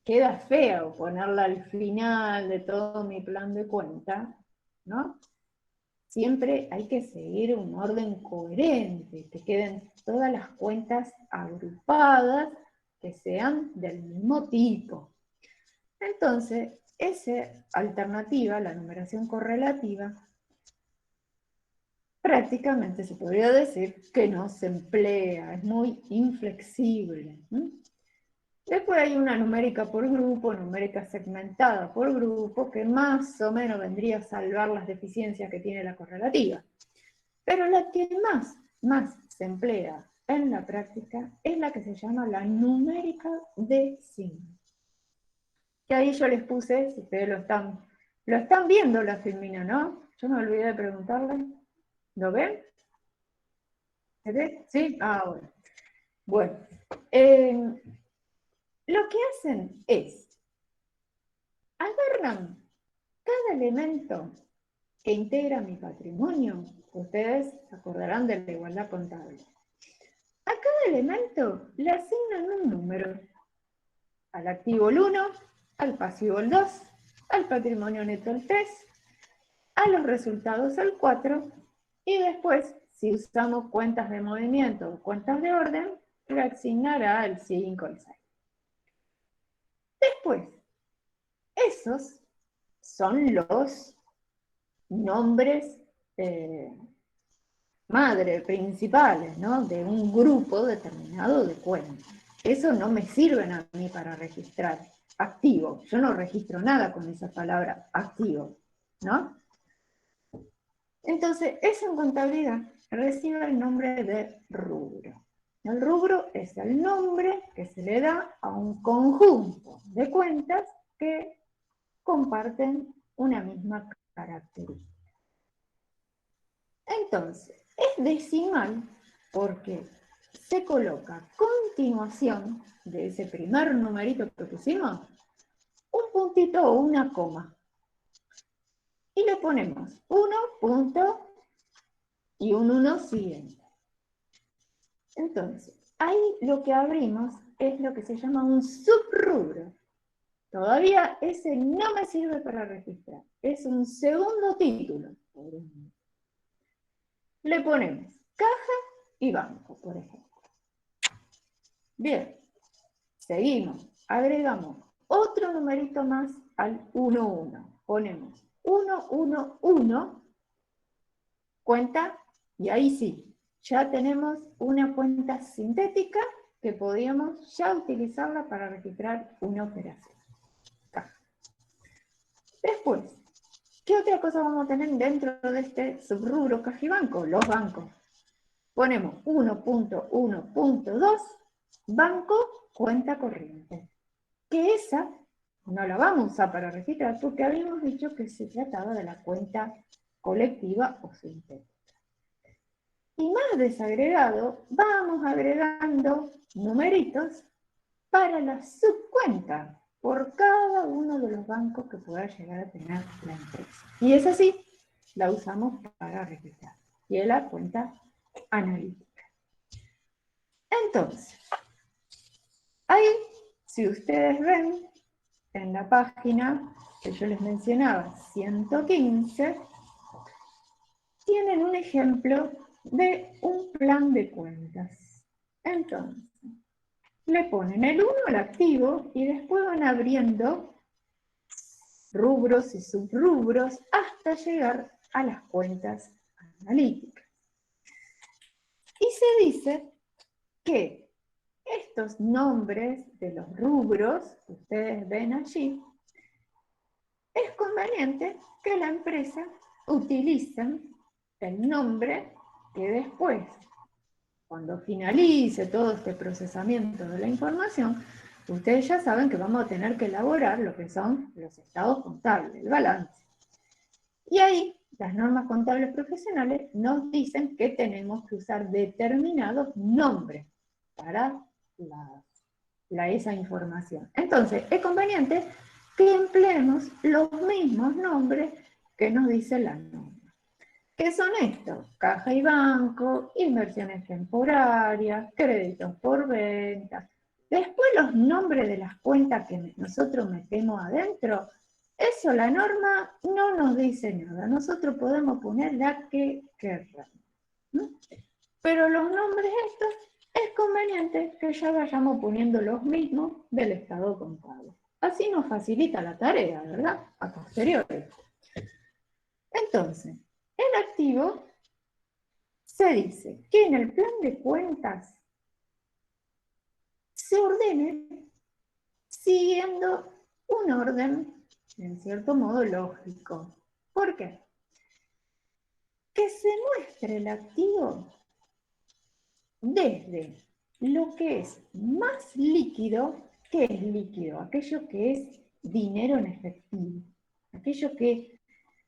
Queda feo ponerla al final de todo mi plan de cuenta, ¿no? Siempre hay que seguir un orden coherente, que queden todas las cuentas agrupadas, que sean del mismo tipo. Entonces, esa alternativa, la numeración correlativa, prácticamente se podría decir que no se emplea, es muy inflexible. Después hay una numérica por grupo, numérica segmentada por grupo, que más o menos vendría a salvar las deficiencias que tiene la correlativa. Pero la que más se emplea en la práctica es la que se llama la numérica de signos. Que ahí yo les puse, si ustedes lo están viendo la filmina, ¿no? Yo me olvidé de preguntarle. ¿Lo ven? ¿Se ve? ¿Sí? Ah, bueno. Bueno, lo que hacen es, agarran cada elemento que integra mi patrimonio. Ustedes se acordarán de la igualdad contable. A cada elemento le asignan un número. Al activo el 1, al pasivo el 2, al patrimonio neto el 3, a los resultados el 4, y después, si usamos cuentas de movimiento o cuentas de orden, le asignará el 5 el 6. Después, esos son los nombres madre principales, ¿no? De un grupo determinado de cuentas. Eso no me sirven a mí para registrar activo. Yo no registro nada con esa palabra activo, ¿no? Entonces, eso en contabilidad recibe el nombre de rubro. El rubro es el nombre que se le da a un conjunto de cuentas que comparten una misma característica. Entonces, es decimal porque se coloca a continuación de ese primer numerito que pusimos un puntito o una coma. Y le ponemos 1 punto y un 1 siguiente. Entonces, ahí lo que abrimos es lo que se llama un subrubro. Todavía ese no me sirve para registrar. Es un segundo título. Le ponemos caja y banco, por ejemplo. Bien, seguimos. Agregamos otro numerito más al 1, ponemos 1, cuenta, y ahí sí, ya tenemos una cuenta sintética que podríamos ya utilizarla para registrar una operación. Después, ¿qué otra cosa vamos a tener dentro de este subrubro caja y banco? Los bancos. Ponemos 1.1.2, banco, cuenta corriente. Que esa no la vamos a usar para registrar porque habíamos dicho que se trataba de la cuenta colectiva o sintética. Y más desagregado, vamos agregando numeritos para la subcuenta por cada uno de los bancos que pueda llegar a tener la empresa. Y es así, la usamos para registrar. Y es la cuenta analítica. Entonces, ahí, si ustedes ven, en la página que yo les mencionaba, 115, tienen un ejemplo de un plan de cuentas. Entonces, le ponen el 1 al activo y después van abriendo rubros y subrubros hasta llegar a las cuentas analíticas. Y se dice que estos nombres de los rubros que ustedes ven allí, es conveniente que la empresa utilice el nombre que después, cuando finalice todo este procesamiento de la información, ustedes ya saben que vamos a tener que elaborar lo que son los estados contables, el balance. Y ahí, las normas contables profesionales nos dicen que tenemos que usar determinados nombres para esa información. Entonces, es conveniente que empleemos los mismos nombres que nos dice la norma. ¿Qué son estos? Caja y banco, inversiones temporarias, créditos por venta. Después los nombres de las cuentas que nosotros metemos adentro, eso la norma no nos dice nada. Nosotros podemos poner la que queramos. Pero los nombres estos es conveniente que ya vayamos poniendo los mismos del estado contable. Así nos facilita la tarea, ¿verdad? A posteriori. Entonces, el activo se dice que en el plan de cuentas se ordene siguiendo un orden, en cierto modo, lógico. ¿Por qué? Que se muestre el activo desde lo que es más líquido. ¿Qué es líquido? Aquello que es dinero en efectivo. Aquello que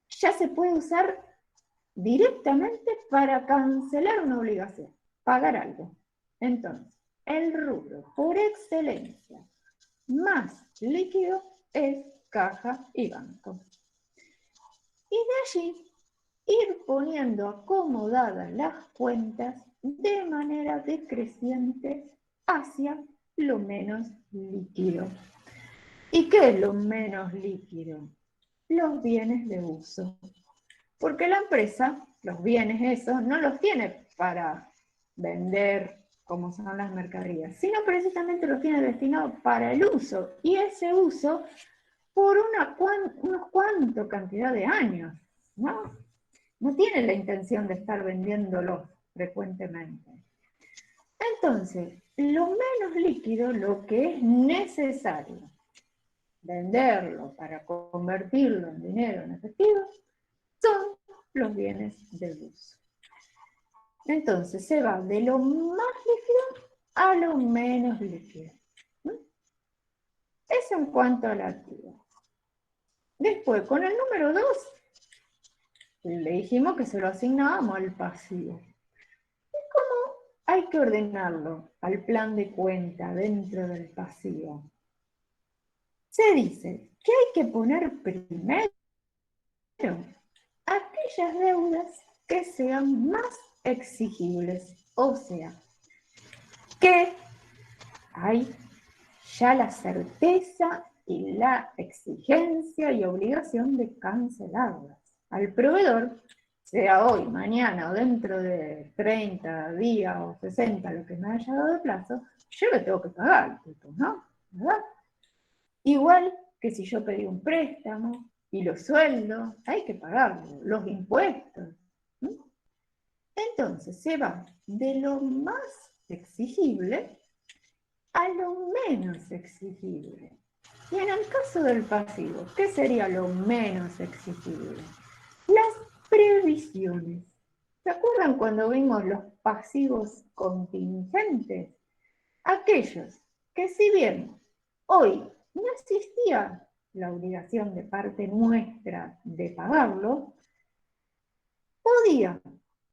ya se puede usar directamente para cancelar una obligación, pagar algo. Entonces, el rubro por excelencia más líquido es caja y banco. Y de allí ir poniendo acomodadas las cuentas de manera decreciente hacia lo menos líquido. ¿Y qué es lo menos líquido? Los bienes de uso. Porque la empresa, los bienes esos, no los tiene para vender como son las mercaderías, sino precisamente los tiene destinados para el uso. Y ese uso por unos cuantos cantidad de años, ¿no? No tiene la intención de estar vendiéndolos frecuentemente. Entonces, lo menos líquido, lo que es necesario venderlo para convertirlo en dinero en efectivo, son los bienes de uso. Entonces, se va de lo más líquido a lo menos líquido. Eso en cuanto al activo. Después, con el número 2, le dijimos que se lo asignábamos al pasivo. ¿Y cómo hay que ordenarlo al plan de cuenta dentro del pasivo? Se dice que hay que poner primero aquellas deudas que sean más exigibles, o sea, que hay ya la certeza y la exigencia y obligación de cancelarlas. Al proveedor, sea hoy, mañana o dentro de 30 días o 60, lo que me haya dado de plazo, yo le tengo que pagar, ¿no? ¿Verdad? Igual que si yo pedí un préstamo y los sueldos, hay que pagarlo, los impuestos. ¿No? Entonces se va de lo más exigible a lo menos exigible. Y en el caso del pasivo, ¿qué sería lo menos exigible? Las previsiones. ¿Se acuerdan cuando vimos los pasivos contingentes? Aquellos que si bien hoy no existía la obligación de parte nuestra de pagarlo, podía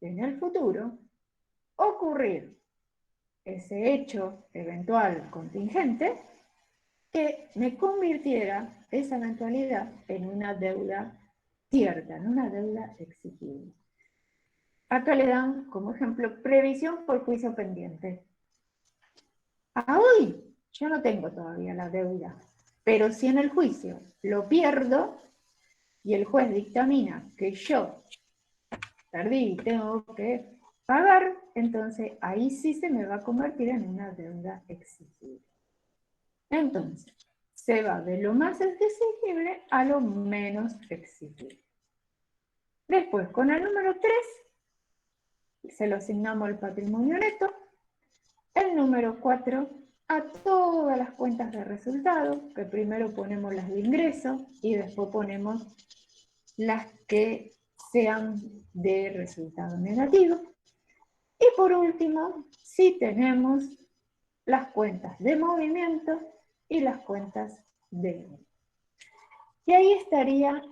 en el futuro ocurrir ese hecho eventual contingente que me convirtiera esa eventualidad en una deuda cierta, en una deuda exigible. Acá le dan como ejemplo previsión por juicio pendiente. A hoy yo no tengo todavía la deuda, pero si en el juicio lo pierdo y el juez dictamina que yo perdí y tengo que pagar, entonces ahí sí se me va a convertir en una deuda exigible. Entonces, se va de lo más exigible a lo menos exigible. Después, con el número 3, se lo asignamos al patrimonio neto. El número 4, a todas las cuentas de resultado, que primero ponemos las de ingreso y después ponemos las que sean de resultado negativo. Y por último, sí tenemos las cuentas de movimiento y las cuentas de... Y ahí estaría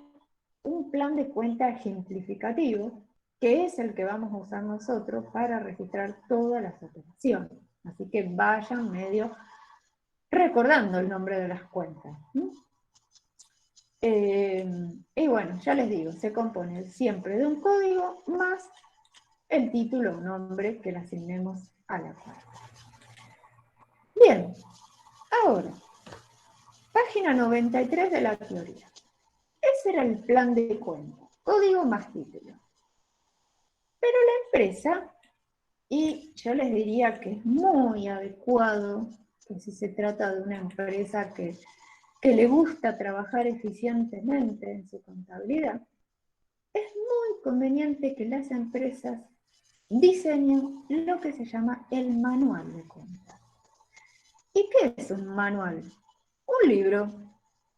un plan de cuenta ejemplificativo, que es el que vamos a usar nosotros para registrar todas las operaciones. Así que vayan medio recordando el nombre de las cuentas. Y bueno, ya les digo, se compone siempre de un código más el título o nombre que le asignemos a la cuenta. Bien, ahora, página 93 de la teoría. Ese era el plan de cuenta, código más título. Pero la empresa, y yo les diría que es muy adecuado, que si se trata de una empresa que le gusta trabajar eficientemente en su contabilidad, es muy conveniente que las empresas diseñen lo que se llama el manual de cuentas. ¿Y qué es un manual? Un libro,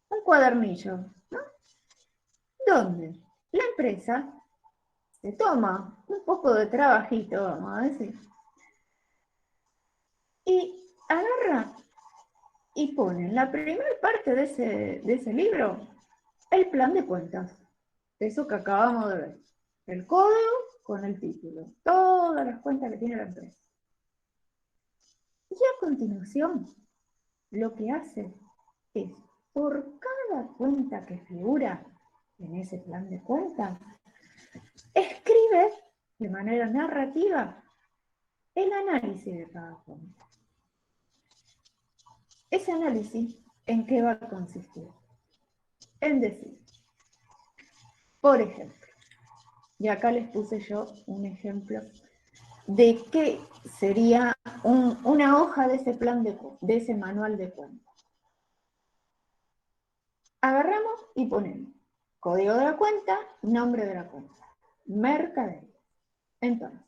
un cuadernillo, ¿no? Donde la empresa se toma un poco de trabajito, vamos a decir, y agarra y pone en la primera parte de ese libro el plan de cuentas, eso que acabamos de ver, el código con el título, todas las cuentas que tiene la empresa. Y a continuación, lo que hace es, por cada cuenta que figura en ese plan de cuentas, escribe de manera narrativa el análisis de cada cuenta. Ese análisis, ¿en qué va a consistir? En decir, por ejemplo, y acá les puse yo un ejemplo de qué sería una hoja de ese plan de ese manual de cuentas. Agarramos y ponemos código de la cuenta, nombre de la cuenta, mercadería. Entonces,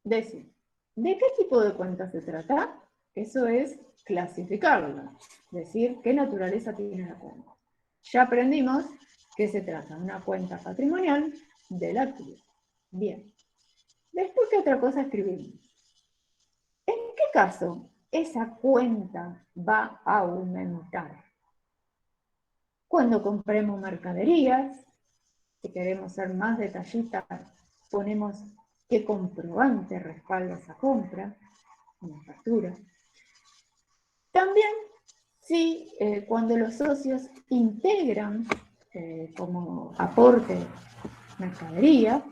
decir, ¿de qué tipo de cuenta se trata? Eso es clasificarla, decir qué naturaleza tiene la cuenta. Ya aprendimos que se trata de una cuenta patrimonial del activo. Bien. Después, ¿qué otra cosa escribimos? ¿En qué caso esa cuenta va a aumentar? cuando compremos mercaderías, si queremos ser más detallistas, ponemos qué comprobante respalda esa compra, una factura. También si cuando los socios integran como aporte mercadería,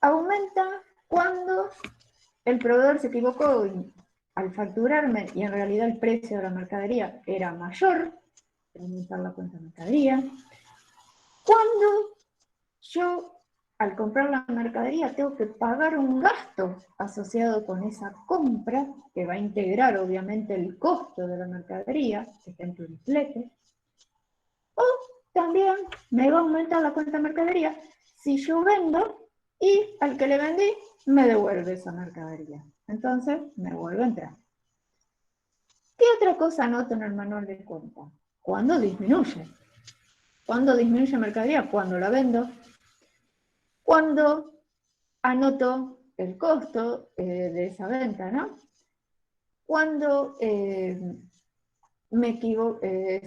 aumenta cuando el proveedor se equivocó al facturarme y en realidad el precio de la mercadería era mayor, aumentar la cuenta de mercadería. Cuando yo al comprar la mercadería tengo que pagar un gasto asociado con esa compra, que va a integrar obviamente el costo de la mercadería, que está en tu flete, o también me va a aumentar la cuenta de mercadería si yo vendo y al que le vendí me devuelve esa mercadería. Entonces me vuelve a entrar. ¿Qué otra cosa anoto en el manual de cuenta? ¿Cuándo disminuye? ¿Cuándo disminuye mercadería? Cuando la vendo. Cuando anoto el costo de esa venta, ¿no? Cuando se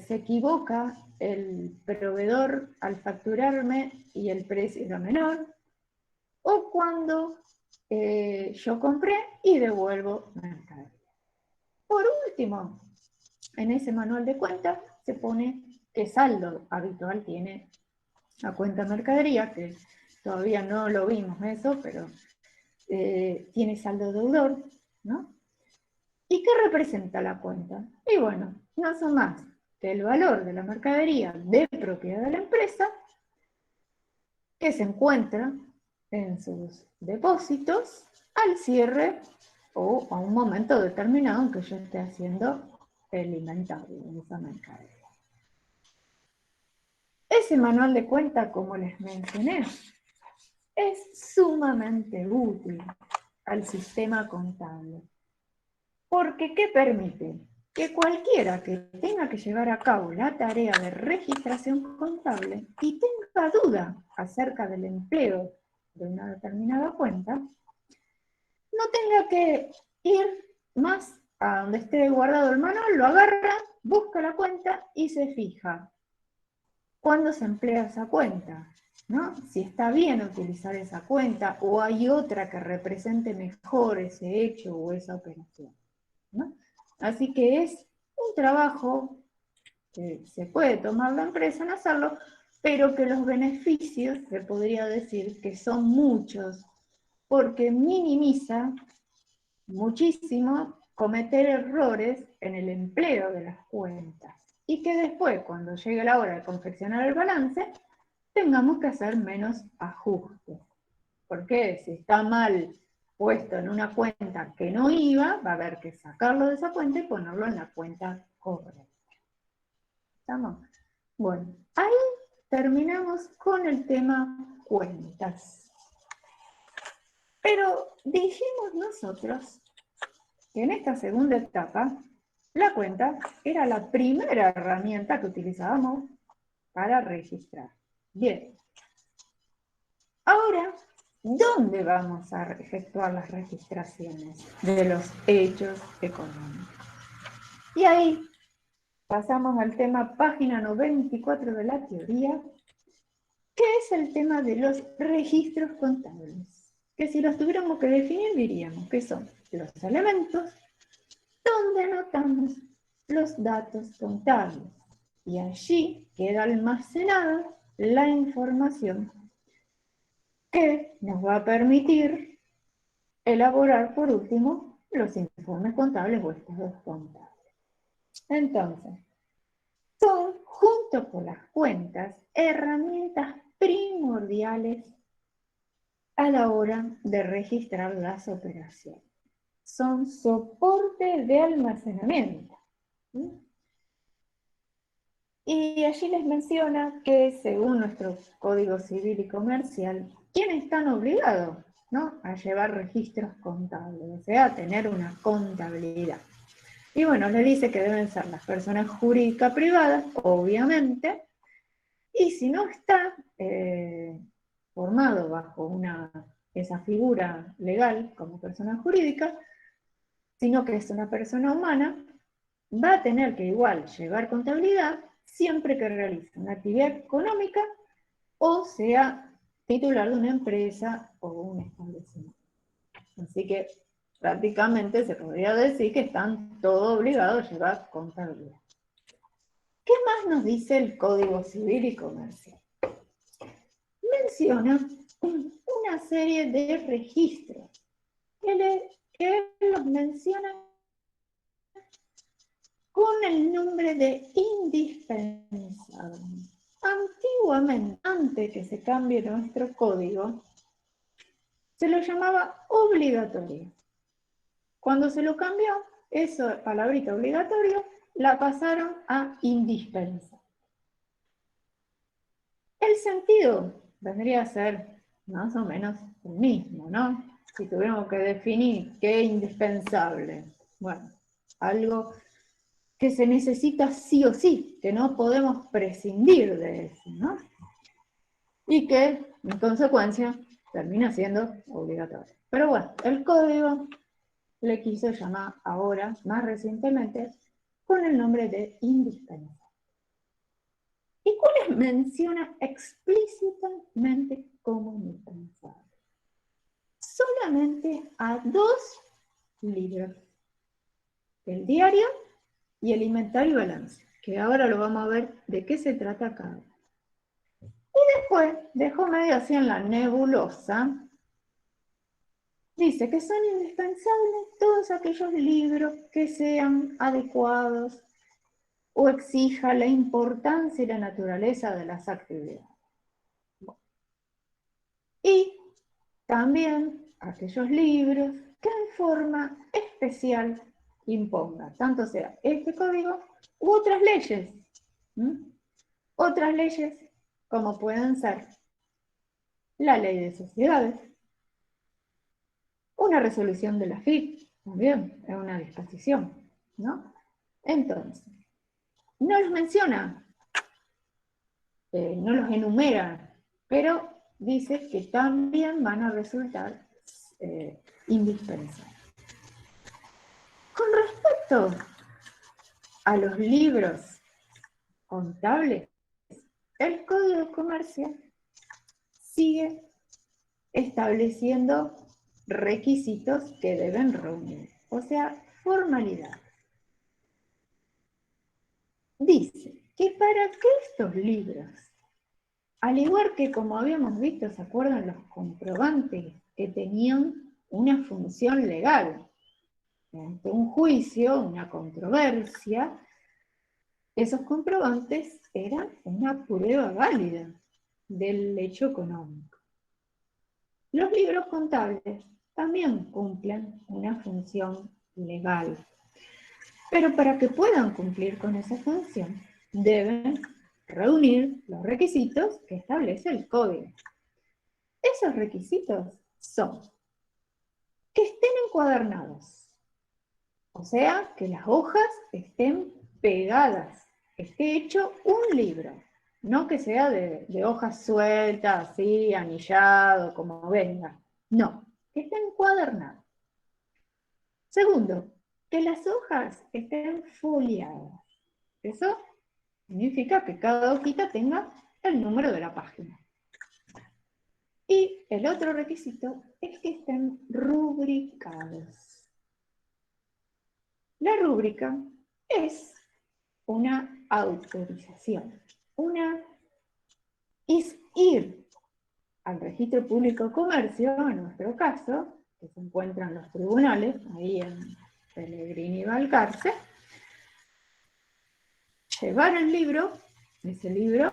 equivoca el proveedor al facturarme y el precio era menor, o cuando yo compré y devuelvo mercadería. Por último, en ese manual de cuentas se pone qué saldo habitual tiene la cuenta mercadería, que todavía no lo vimos eso, pero tiene saldo deudor, ¿no? ¿Y qué representa la cuenta? Y bueno, no son más que el valor de la mercadería de propiedad de la empresa que se encuentra en sus depósitos al cierre o a un momento determinado en que yo esté haciendo el inventario de esa mercadería. Ese manual de cuenta, como les mencioné, es sumamente útil al sistema contable. Porque, ¿qué permite? Que cualquiera que tenga que llevar a cabo la tarea de registración contable y tenga duda acerca del empleo de una determinada cuenta, no tenga que ir más a donde esté guardado el manual, lo agarra, busca la cuenta y se fija cuándo se emplea esa cuenta, ¿no? Si está bien utilizar esa cuenta o hay otra que represente mejor ese hecho o esa operación, ¿no? Así que es un trabajo que se puede tomar la empresa en hacerlo, pero que los beneficios, se podría decir que son muchos, porque minimiza muchísimo cometer errores en el empleo de las cuentas. Y que después, cuando llegue la hora de confeccionar el balance, tengamos que hacer menos ajustes. Porque si está mal puesto en una cuenta que no iba, va a haber que sacarlo de esa cuenta y ponerlo en la cuenta correcta. ¿Estamos? Bueno, ahí terminamos con el tema cuentas. Pero dijimos nosotros que en esta segunda etapa, la cuenta era la primera herramienta que utilizábamos para registrar. Bien. Ahora, ¿dónde vamos a efectuar las registraciones de los hechos económicos? Y ahí pasamos al tema página 94 de la teoría, que es el tema de los registros contables. Que si los tuviéramos que definir, diríamos que son los elementos donde anotamos los datos contables. Y allí queda almacenada la información que nos va a permitir elaborar, por último, los informes contables o estados contables. Entonces, son, junto con las cuentas, herramientas primordiales a la hora de registrar las operaciones. Son soporte de almacenamiento. Y allí les menciona que, según nuestro Código Civil y Comercial, ¿quiénes están obligados, ¿no?, a llevar registros contables? O sea, a tener una contabilidad. Y bueno, le dice que deben ser las personas jurídicas privadas, obviamente, y si no está formado bajo esa figura legal como persona jurídica, sino que es una persona humana, va a tener que igual llevar contabilidad siempre que realice una actividad económica o sea titular de una empresa o un establecimiento. Así que prácticamente se podría decir que están todos obligados a llevar contabilidad. ¿Qué más nos dice el Código Civil y Comercial? Menciona una serie de registros que los menciona con el nombre de indispensables. Antiguamente, antes que se cambie nuestro código, se lo llamaba obligatorio. Cuando se lo cambió, esa palabrita obligatorio la pasaron a indispensable. El sentido vendría a ser más o menos el mismo, ¿no? Si tuviéramos que definir qué es indispensable, bueno, algo que se necesita sí o sí, que no podemos prescindir de eso, ¿no? Y que, en consecuencia, termina siendo obligatorio. Pero bueno, el código le quiso llamar ahora, más recientemente, con el nombre de indispensable. ¿Y cuáles menciona explícitamente como indispensable? Solamente a 2 libros, el diario y el inventario y balance, que ahora lo vamos a ver de qué se trata cada uno. Y después dejó medio así en la nebulosa, dice que son indispensables todos aquellos libros que sean adecuados o exija la importancia y la naturaleza de las actividades. Y también aquellos libros que en forma especial imponga, tanto sea este código u otras leyes. Otras leyes como pueden ser la ley de sociedades, una resolución de la FIP, también es una disposición, ¿no? Entonces, no los menciona, no los enumera, pero dice que también van a resultar indispensables. Con respecto a los libros contables, el Código de Comercio sigue estableciendo requisitos que deben reunir, o sea, formalidades. Dice que para que estos libros, al igual que como habíamos visto, ¿se acuerdan los comprobantes que tenían una función legal? Ante un juicio, una controversia, esos comprobantes eran una prueba válida del hecho económico. Los libros contables también cumplen una función legal, pero para que puedan cumplir con esa función, deben reunir los requisitos que establece el código. Esos requisitos son que estén encuadernados, o sea, que las hojas estén pegadas, esté hecho un libro, no que sea de hojas sueltas, así, anillado, como venga. No, que esté encuadernado. Segundo, que las hojas estén foliadas. Eso significa que cada hojita tenga el número de la página. Y el otro requisito es que estén rubricados. La rúbrica es una autorización. Es ir al Registro Público de Comercio, en nuestro caso, que se encuentra en los tribunales, ahí en Pellegrini y Balcarce, llevar el libro, ese libro,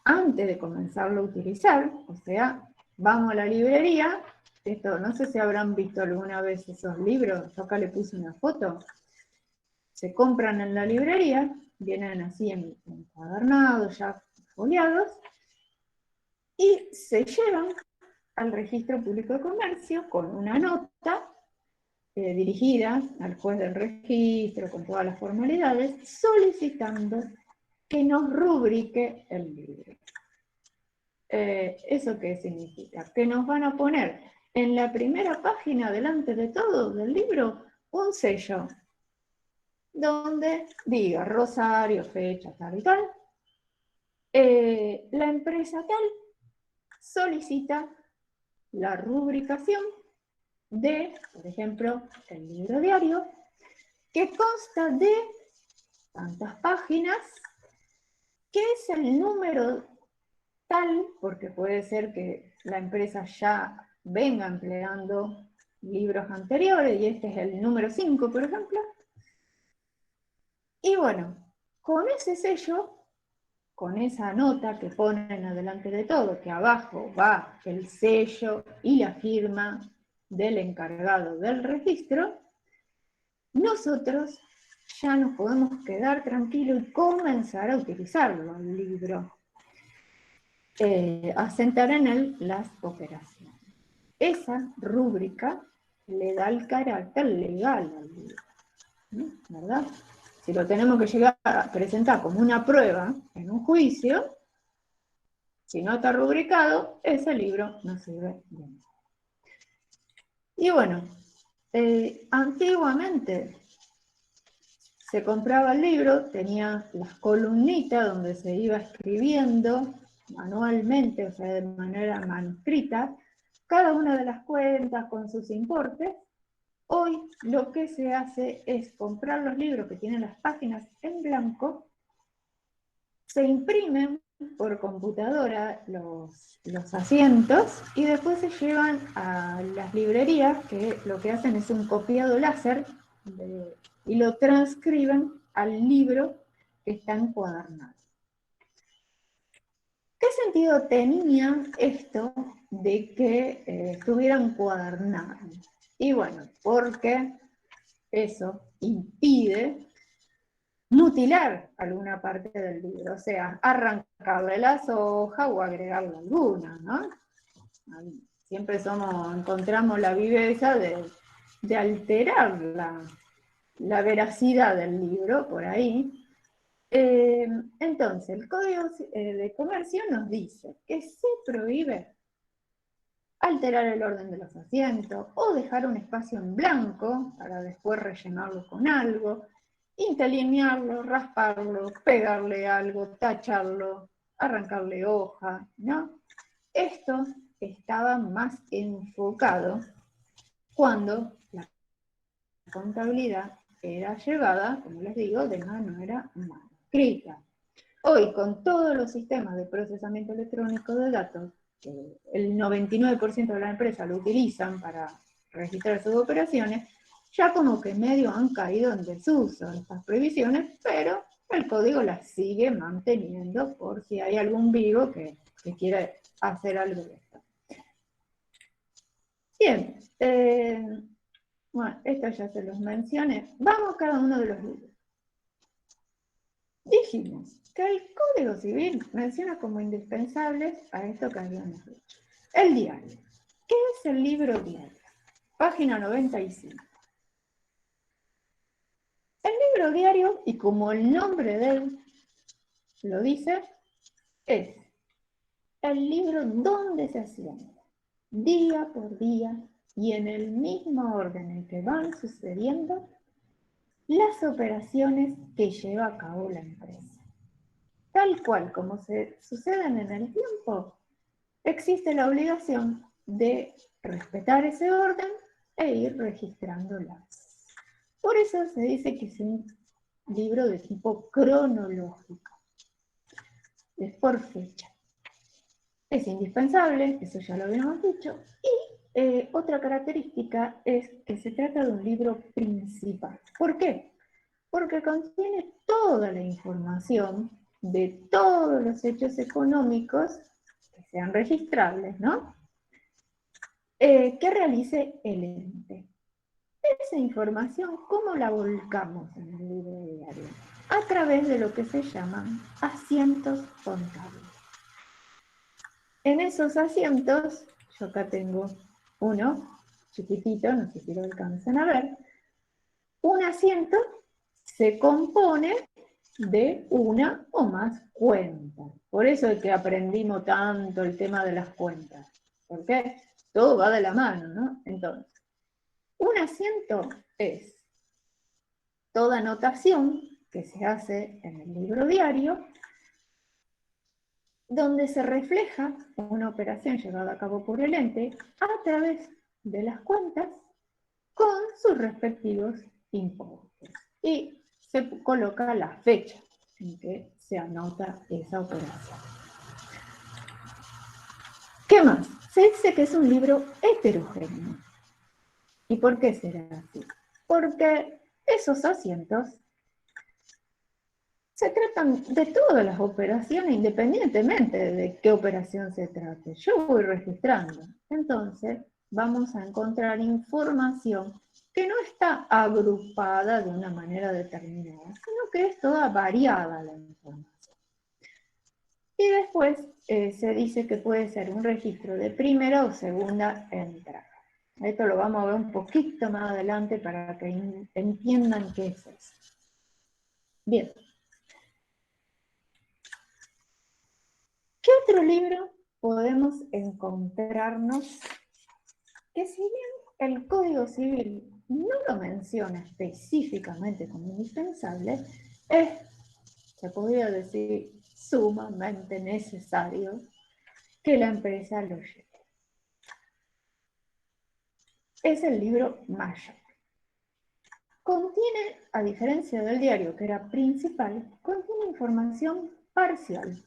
antes de comenzarlo a utilizar, o sea, vamos a la librería, esto, no sé si habrán visto alguna vez esos libros, yo acá le puse una foto, se compran en la librería, vienen así encuadernados, ya foliados, y se llevan al Registro Público de Comercio con una nota dirigida al juez del registro, con todas las formalidades, solicitando que nos rubrique el libro. ¿Eso qué significa? Que nos van a poner en la primera página, delante de todo del libro, un sello, donde diga Rosario, fecha, tal y tal, la empresa tal solicita la rubricación de, por ejemplo, el libro diario, que consta de tantas páginas, que es el número tal, porque puede ser que la empresa ya venga empleando libros anteriores y este es el número 5, por ejemplo. Y bueno, con ese sello, con esa nota que ponen adelante de todo, que abajo va el sello y la firma del encargado del registro, nosotros ya nos podemos quedar tranquilos y comenzar a utilizarlo, el libro. A sentar en él las operaciones. Esa rúbrica le da el carácter legal al libro, ¿verdad? Si lo tenemos que llegar a presentar como una prueba en un juicio, si no está rubricado, ese libro no sirve de nada. Y bueno, antiguamente se compraba el libro, tenía las columnitas donde se iba escribiendo manualmente, o sea, de manera manuscrita, cada una de las cuentas con sus importes. Hoy lo que se hace es comprar los libros que tienen las páginas en blanco, se imprimen por computadora los asientos y después se llevan a las librerías, que lo que hacen es un copiado láser y lo transcriben al libro que está encuadernado. ¿Qué sentido tenía esto de que estuviera encuadernado? Y bueno, porque eso impide mutilar alguna parte del libro, o sea, arrancarle las hojas o agregarle alguna, ¿no? Siempre encontramos la viveza de alterar la veracidad del libro por ahí. Entonces, el Código de Comercio nos dice que se prohíbe alterar el orden de los asientos o dejar un espacio en blanco para después rellenarlo con algo, interlinearlo, rasparlo, pegarle algo, tacharlo, arrancarle hoja, ¿no? Esto estaba más enfocado cuando la contabilidad era llevada, como les digo, de manera manuscrita. Hoy, con todos los sistemas de procesamiento electrónico de datos, que el 99% de las empresas lo utilizan para registrar sus operaciones, ya como que medio han caído en desuso estas prohibiciones, pero el código las sigue manteniendo por si hay algún vivo que quiera hacer algo de esto. Bien, bueno, esto ya se los mencioné. Vamos a cada uno de los libros. Dijimos que el Código Civil menciona como indispensables a esto que habíamos dicho. El diario. ¿Qué es el libro diario? Página 95. El libro diario, y como el nombre de él lo dice, es el libro donde se asienta, día por día y en el mismo orden en que van sucediendo las operaciones que lleva a cabo la empresa. Tal cual como se suceden en el tiempo, existe la obligación de respetar ese orden e ir registrándolas. Por eso se dice que es un libro de tipo cronológico, es por fecha. Es indispensable, eso ya lo habíamos dicho, y otra característica es que se trata de un libro principal. ¿Por qué? Porque contiene toda la información de todos los hechos económicos que sean registrables, ¿no? Que realice el ente. Esa información, ¿cómo la volcamos en el libro diario? A través de lo que se llaman asientos contables. En esos asientos, yo acá tengo uno chiquitito, no sé si lo alcanzan a ver. Un asiento se compone de una o más cuentas. Por eso es que aprendimos tanto el tema de las cuentas. Porque todo va de la mano, ¿no? Entonces, un asiento es toda anotación que se hace en el libro diario donde se refleja una operación llevada a cabo por el ente a través de las cuentas con sus respectivos importes. Y se coloca la fecha en que se anota esa operación. ¿Qué más? Se dice que es un libro heterogéneo. ¿Y por qué será así? Porque esos asientos se tratan de todas las operaciones, independientemente de qué operación se trate. Yo voy registrando. Entonces, vamos a encontrar información que no está agrupada de una manera determinada, sino que es toda variada la información. Y después se dice que puede ser un registro de primera o segunda entrada. Esto lo vamos a ver un poquito más adelante para que entiendan qué es eso. Bien. ¿Qué otro libro podemos encontrarnos que, si bien el Código Civil no lo menciona específicamente como indispensable, es, se podría decir, sumamente necesario que la empresa lo lleve? Es el libro Mayor. Contiene, a diferencia del diario que era principal, contiene información parcial.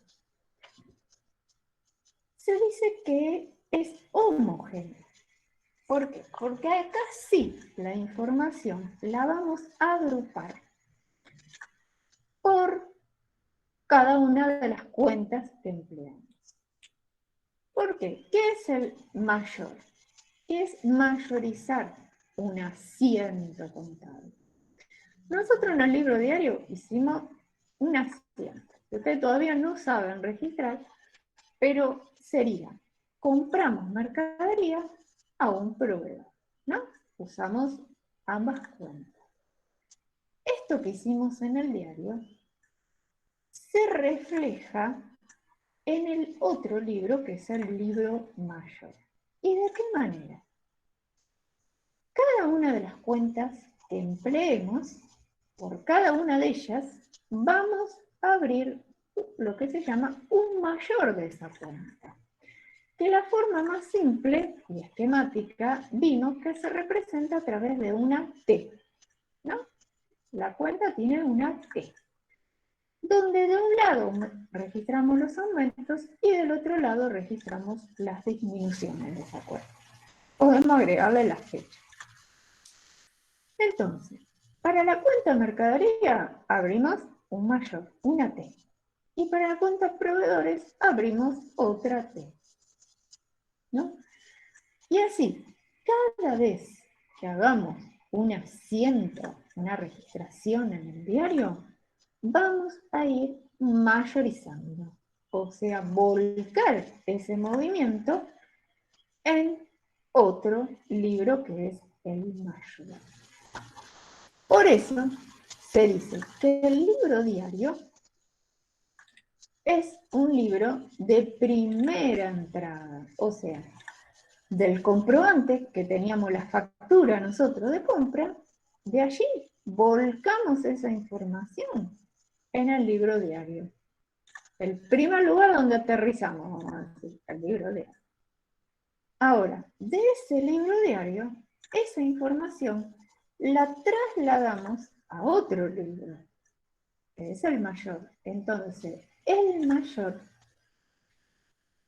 Se dice que es homogéneo. ¿Por qué? Porque acá sí la información la vamos a agrupar por cada una de las cuentas que empleamos. ¿Por qué? ¿Qué es el mayor? Es mayorizar un asiento contable. Nosotros en el libro diario hicimos un asiento, que ustedes todavía no saben registrar, pero sería, compramos mercadería a un proveedor, ¿no? Usamos ambas cuentas. Esto que hicimos en el diario se refleja en el otro libro, que es el libro mayor. ¿Y de qué manera? Cada una de las cuentas que empleemos, por cada una de ellas, vamos a abrir lo que se llama un mayor de esa cuenta. Que la forma más simple y esquemática vimos que se representa a través de una T, ¿no? La cuenta tiene una T, donde de un lado registramos los aumentos y del otro lado registramos las disminuciones de esa cuenta. Podemos agregarle las fechas. Entonces, para la cuenta mercadería abrimos un mayor, una T. Y para la cuenta proveedores abrimos otra T, ¿no? Y así, cada vez que hagamos un asiento, una registración en el diario, vamos a ir mayorizando, o sea, volcar ese movimiento en otro libro que es el mayor. Por eso se dice que el libro diario es un libro de primera entrada, o sea, del comprobante que teníamos la factura nosotros de compra, de allí volcamos esa información en el libro diario. El primer lugar donde aterrizamos, vamos a decir, el libro diario. Ahora, de ese libro diario, esa información la trasladamos a otro libro, que es el mayor. Entonces, el mayor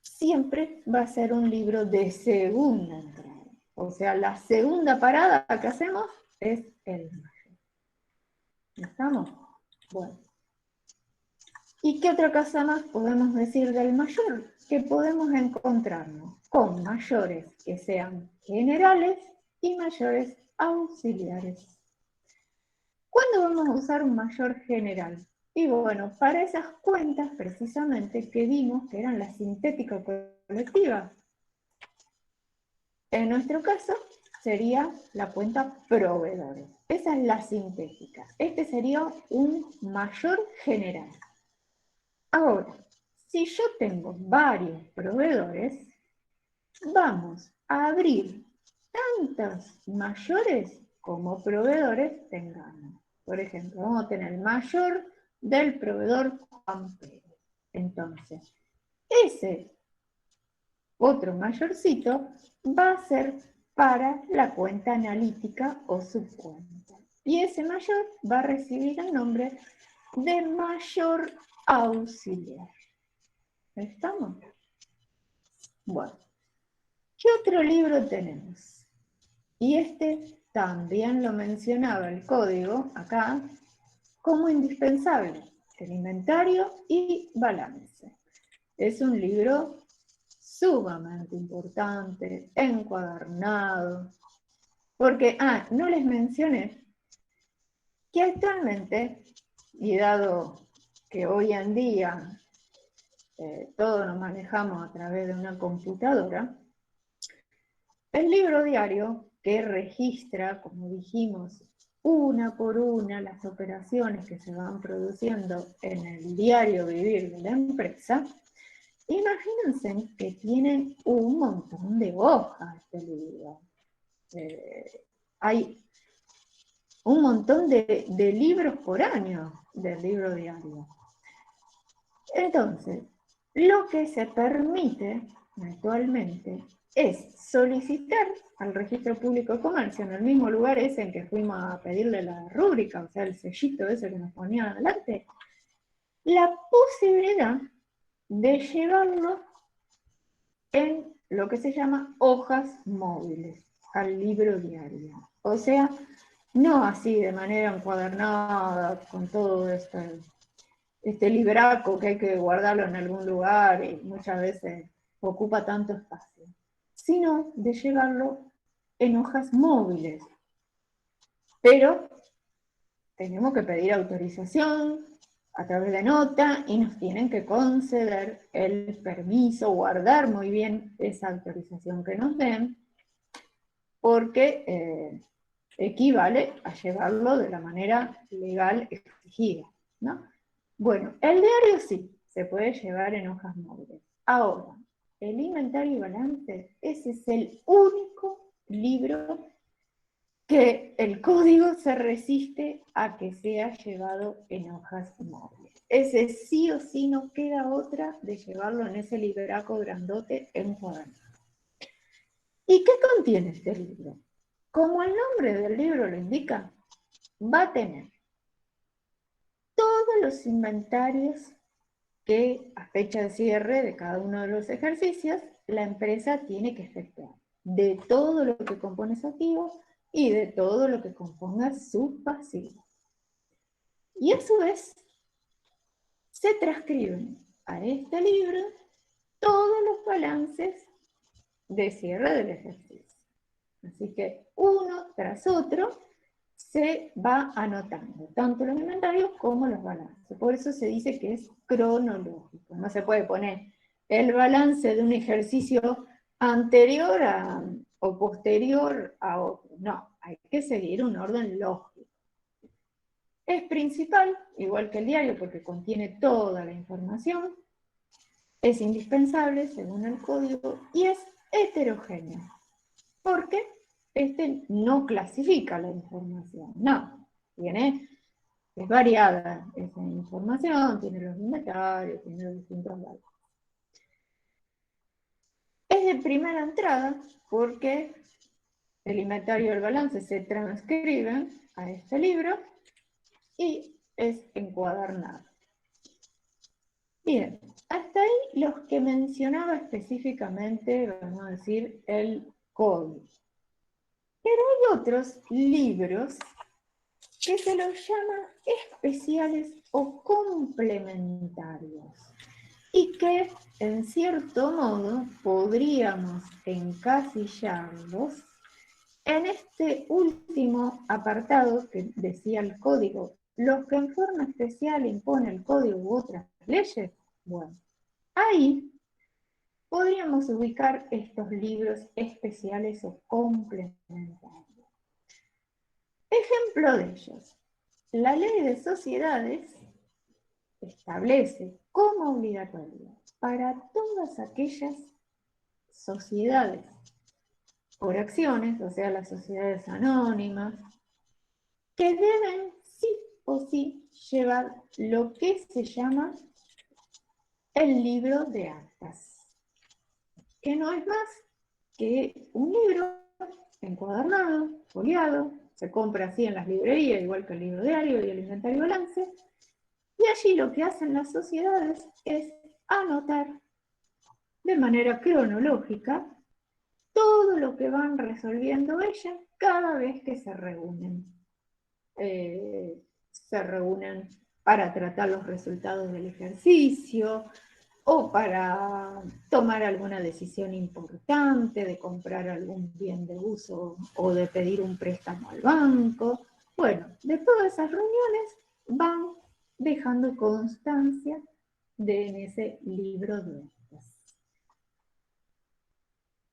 siempre va a ser un libro de segunda entrada. O sea, la segunda parada que hacemos es el mayor. ¿Estamos? Bueno. ¿Y qué otra cosa más podemos decir del mayor? Que podemos encontrarnos con mayores que sean generales y mayores auxiliares. ¿Cuándo vamos a usar un mayor general? Y bueno, para esas cuentas precisamente que vimos que eran la sintética colectiva. En nuestro caso sería la cuenta proveedores. Esa es la sintética. Este sería un mayor general. Ahora, si yo tengo varios proveedores, vamos a abrir tantos mayores como proveedores tengamos. Por ejemplo, vamos a tener el mayor del proveedor Juan Pérez. Entonces, Ese otro mayorcito va a ser para la cuenta analítica o subcuenta. Y ese mayor va a recibir el nombre de mayor auxiliar. ¿Estamos? Bueno, ¿qué otro libro tenemos? Y este también lo mencionaba el código acá como indispensable, el inventario y balance. Es un libro sumamente importante, encuadernado, porque, no les mencioné que actualmente, y dado que hoy en día todos nos manejamos a través de una computadora, el libro diario que registra, como dijimos, una por una las operaciones que se van produciendo en el diario vivir de la empresa, imagínense que tienen un montón de hojas este libro. Hay un montón de libros por año del libro diario. Entonces, lo que se permite actualmente es solicitar al Registro Público de Comercio, en el mismo lugar ese en que fuimos a pedirle la rúbrica, o sea, el sellito ese que nos ponían adelante, la posibilidad de llevarlo en lo que se llama hojas móviles al libro diario. O sea, no así de manera encuadernada con todo este libraco que hay que guardarlo en algún lugar y muchas veces ocupa tanto espacio, sino de llevarlo en hojas móviles. Pero tenemos que pedir autorización a través de nota y nos tienen que conceder el permiso, guardar muy bien esa autorización que nos den, porque equivale a llevarlo de la manera legal exigida, ¿no? Bueno, el diario sí, se puede llevar en hojas móviles. Ahora, el inventario y balance, ese es el único libro que el código se resiste a que sea llevado en hojas móviles. Ese sí o sí no queda otra de llevarlo en ese libraco grandote encuadernado. ¿Y qué contiene este libro? Como el nombre del libro lo indica, va a tener todos los inventarios que a fecha de cierre de cada uno de los ejercicios la empresa tiene que efectuar, de todo lo que compone su activo y de todo lo que componga su pasivo. Y a su vez, se transcriben a este libro todos los balances de cierre del ejercicio. Así que uno tras otro se va anotando, tanto los inventarios como los balances. Por eso se dice que es cronológico. No se puede poner el balance de un ejercicio anterior o posterior a otro. No, hay que seguir un orden lógico. Es principal, igual que el diario, porque contiene toda la información. Es indispensable, según el código, y es heterogéneo. Porque este no clasifica la información, no. Es variada esa información, tiene los inventarios, tiene los distintos datos. Es de primera entrada porque el inventario y el balance se transcriben a este libro y es encuadernado. Bien, hasta ahí los que mencionaba específicamente, vamos a decir, el código. Pero hay otros libros que se los llama especiales o complementarios y que en cierto modo podríamos encasillarlos en este último apartado que decía el código, los que en forma especial impone el código u otras leyes. Bueno, ahí podríamos ubicar estos libros especiales o complementarios. Ejemplo de ellos, la Ley de Sociedades establece como obligatorio para todas aquellas sociedades por acciones, o sea, las sociedades anónimas, que deben sí o sí llevar lo que se llama el libro de actas, que no es más que un libro encuadernado, foliado, se compra así en las librerías, igual que el libro diario y el inventario balance, y allí lo que hacen las sociedades es anotar de manera cronológica todo lo que van resolviendo ellas cada vez que se reúnen. Se reúnen para tratar los resultados del ejercicio, o para tomar alguna decisión importante, de comprar algún bien de uso o de pedir un préstamo al banco. Bueno, de todas esas reuniones van dejando constancia en ese libro de actas.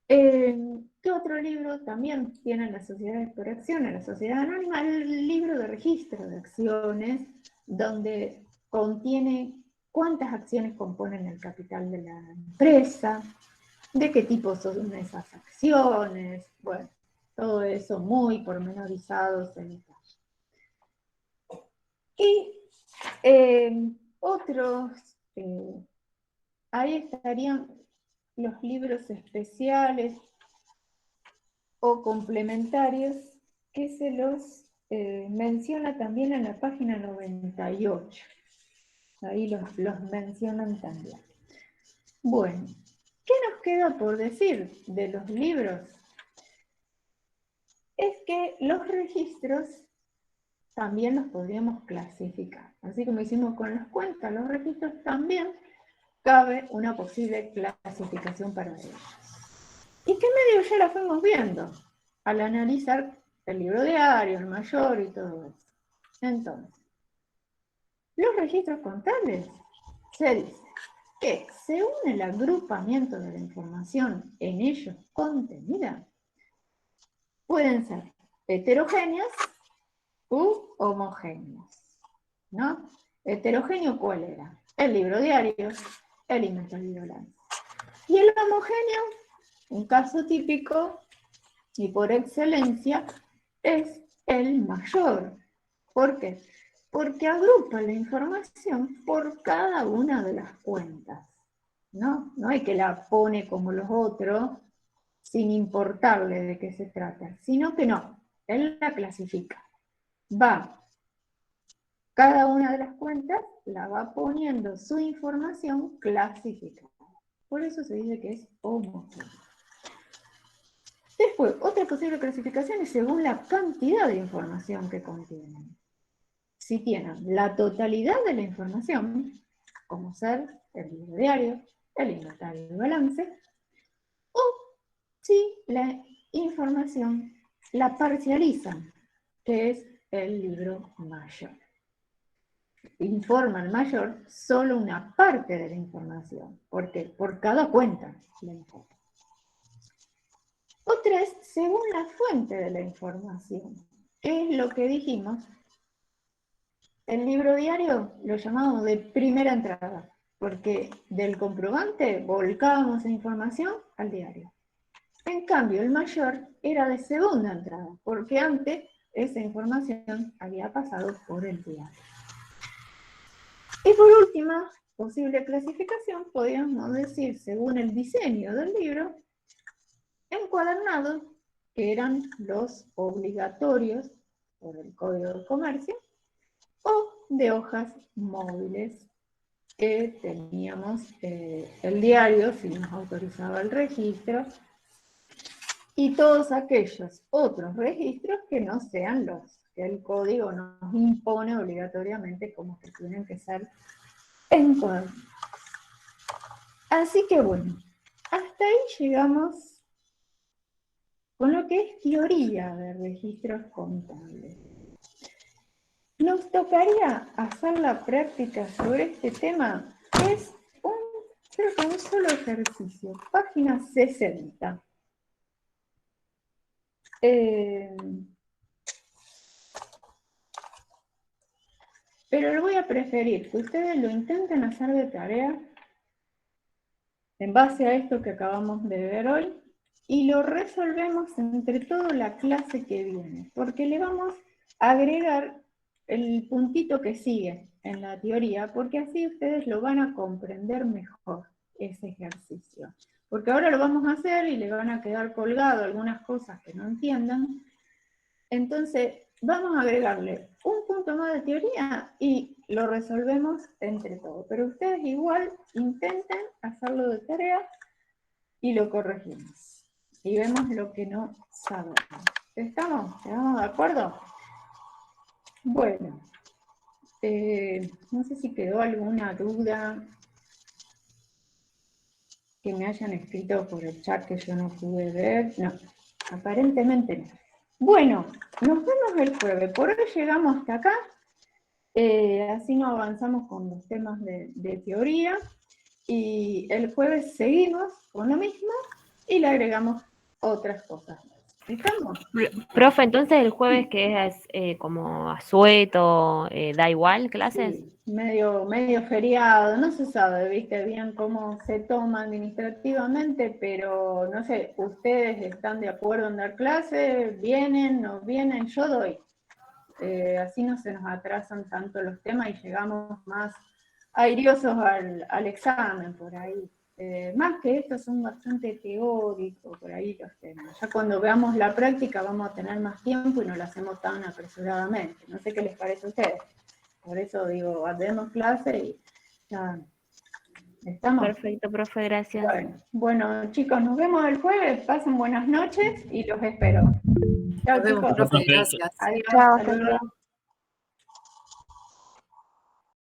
¿Qué otro libro también tienen las sociedades por acciones? La sociedad anónima, el libro de registro de acciones, donde contiene cuántas acciones componen el capital de la empresa, de qué tipo son esas acciones, bueno, todo eso muy pormenorizados en detalle. Y otros, ahí estarían los libros especiales o complementarios que se los menciona también en la página 98. Ahí los mencionan también. Bueno, ¿qué nos queda por decir de los libros? Es que los registros también los podríamos clasificar. Así como hicimos con las cuentas, los registros también cabe una posible clasificación para ellos. ¿Y qué medio ya la fuimos viendo al analizar el libro diario, el mayor y todo eso? Entonces, los registros contables se dice que según el agrupamiento de la información en ellos contenida, pueden ser heterogéneas u homogéneas, ¿no? ¿Heterogéneo cuál era? El libro diario, el inventario balance. Y el homogéneo, un caso típico y por excelencia, es el mayor. ¿Por qué? Porque agrupa la información por cada una de las cuentas, ¿no? No hay que la pone como los otros, sin importarle de qué se trata, sino que no, él la clasifica. Cada una de las cuentas la va poniendo su información clasificada. Por eso se dice que es homogéneo. Después, otra posible clasificación es según la cantidad de información que contienen. Si tienen la totalidad de la información, como ser el libro diario, el inventario de balance, o si la información la parcializan, que es el libro mayor. Informa el mayor solo una parte de la información, porque por cada cuenta la informa. Otra es según la fuente de la información, que es lo que dijimos. El libro diario lo llamamos de primera entrada, porque del comprobante volcábamos la información al diario. En cambio, el mayor era de segunda entrada, porque antes esa información había pasado por el diario. Y por última posible clasificación, podríamos decir, según el diseño del libro, encuadernados, que eran los obligatorios por el Código de Comercio, o de hojas móviles, que teníamos el diario, si nos autorizaba el registro, y todos aquellos otros registros que no sean los que el código nos impone obligatoriamente como que tienen que ser encuadernados. Así que bueno, hasta ahí llegamos con lo que es teoría de registros contables. Nos tocaría hacer la práctica sobre este tema, que es creo que un solo ejercicio, página 60. Pero lo voy a preferir que ustedes lo intenten hacer de tarea en base a esto que acabamos de ver hoy y lo resolvemos entre todo la clase que viene, porque le vamos a agregar el puntito que sigue, en la teoría, porque así ustedes lo van a comprender mejor, ese ejercicio. Porque ahora lo vamos a hacer y le van a quedar colgado algunas cosas que no entiendan. Entonces, vamos a agregarle un punto más de teoría y lo resolvemos entre todos. Pero ustedes igual intenten hacerlo de tarea y lo corregimos. Y vemos lo que no sabemos. ¿Estamos de acuerdo? Bueno, no sé si quedó alguna duda que me hayan escrito por el chat que yo no pude ver. No, aparentemente no. Bueno, nos vemos el jueves. Por hoy llegamos hasta acá. Así no avanzamos con los temas de teoría. Y el jueves seguimos con lo mismo y le agregamos otras cosas. ¿Estamos? Profe, entonces el jueves que es como asueto, da igual clases. Sí, medio feriado, no se sabe, viste, bien cómo se toma administrativamente, pero no sé, ¿ustedes están de acuerdo en dar clases? ¿Vienen, no vienen? Yo doy. Así no se nos atrasan tanto los temas y llegamos más airiosos al examen por ahí. Más que esto son bastante teóricos por ahí los temas. Ya cuando veamos la práctica vamos a tener más tiempo y no lo hacemos tan apresuradamente. No sé qué les parece a ustedes. Por eso digo, demos clase y ya estamos. Perfecto, profe, gracias. Bueno, chicos, nos vemos el jueves. Pasen buenas noches y los espero. Chao, Nos vemos, chicos. profe, gracias. Adiós. Chao, hasta Saludos. luego.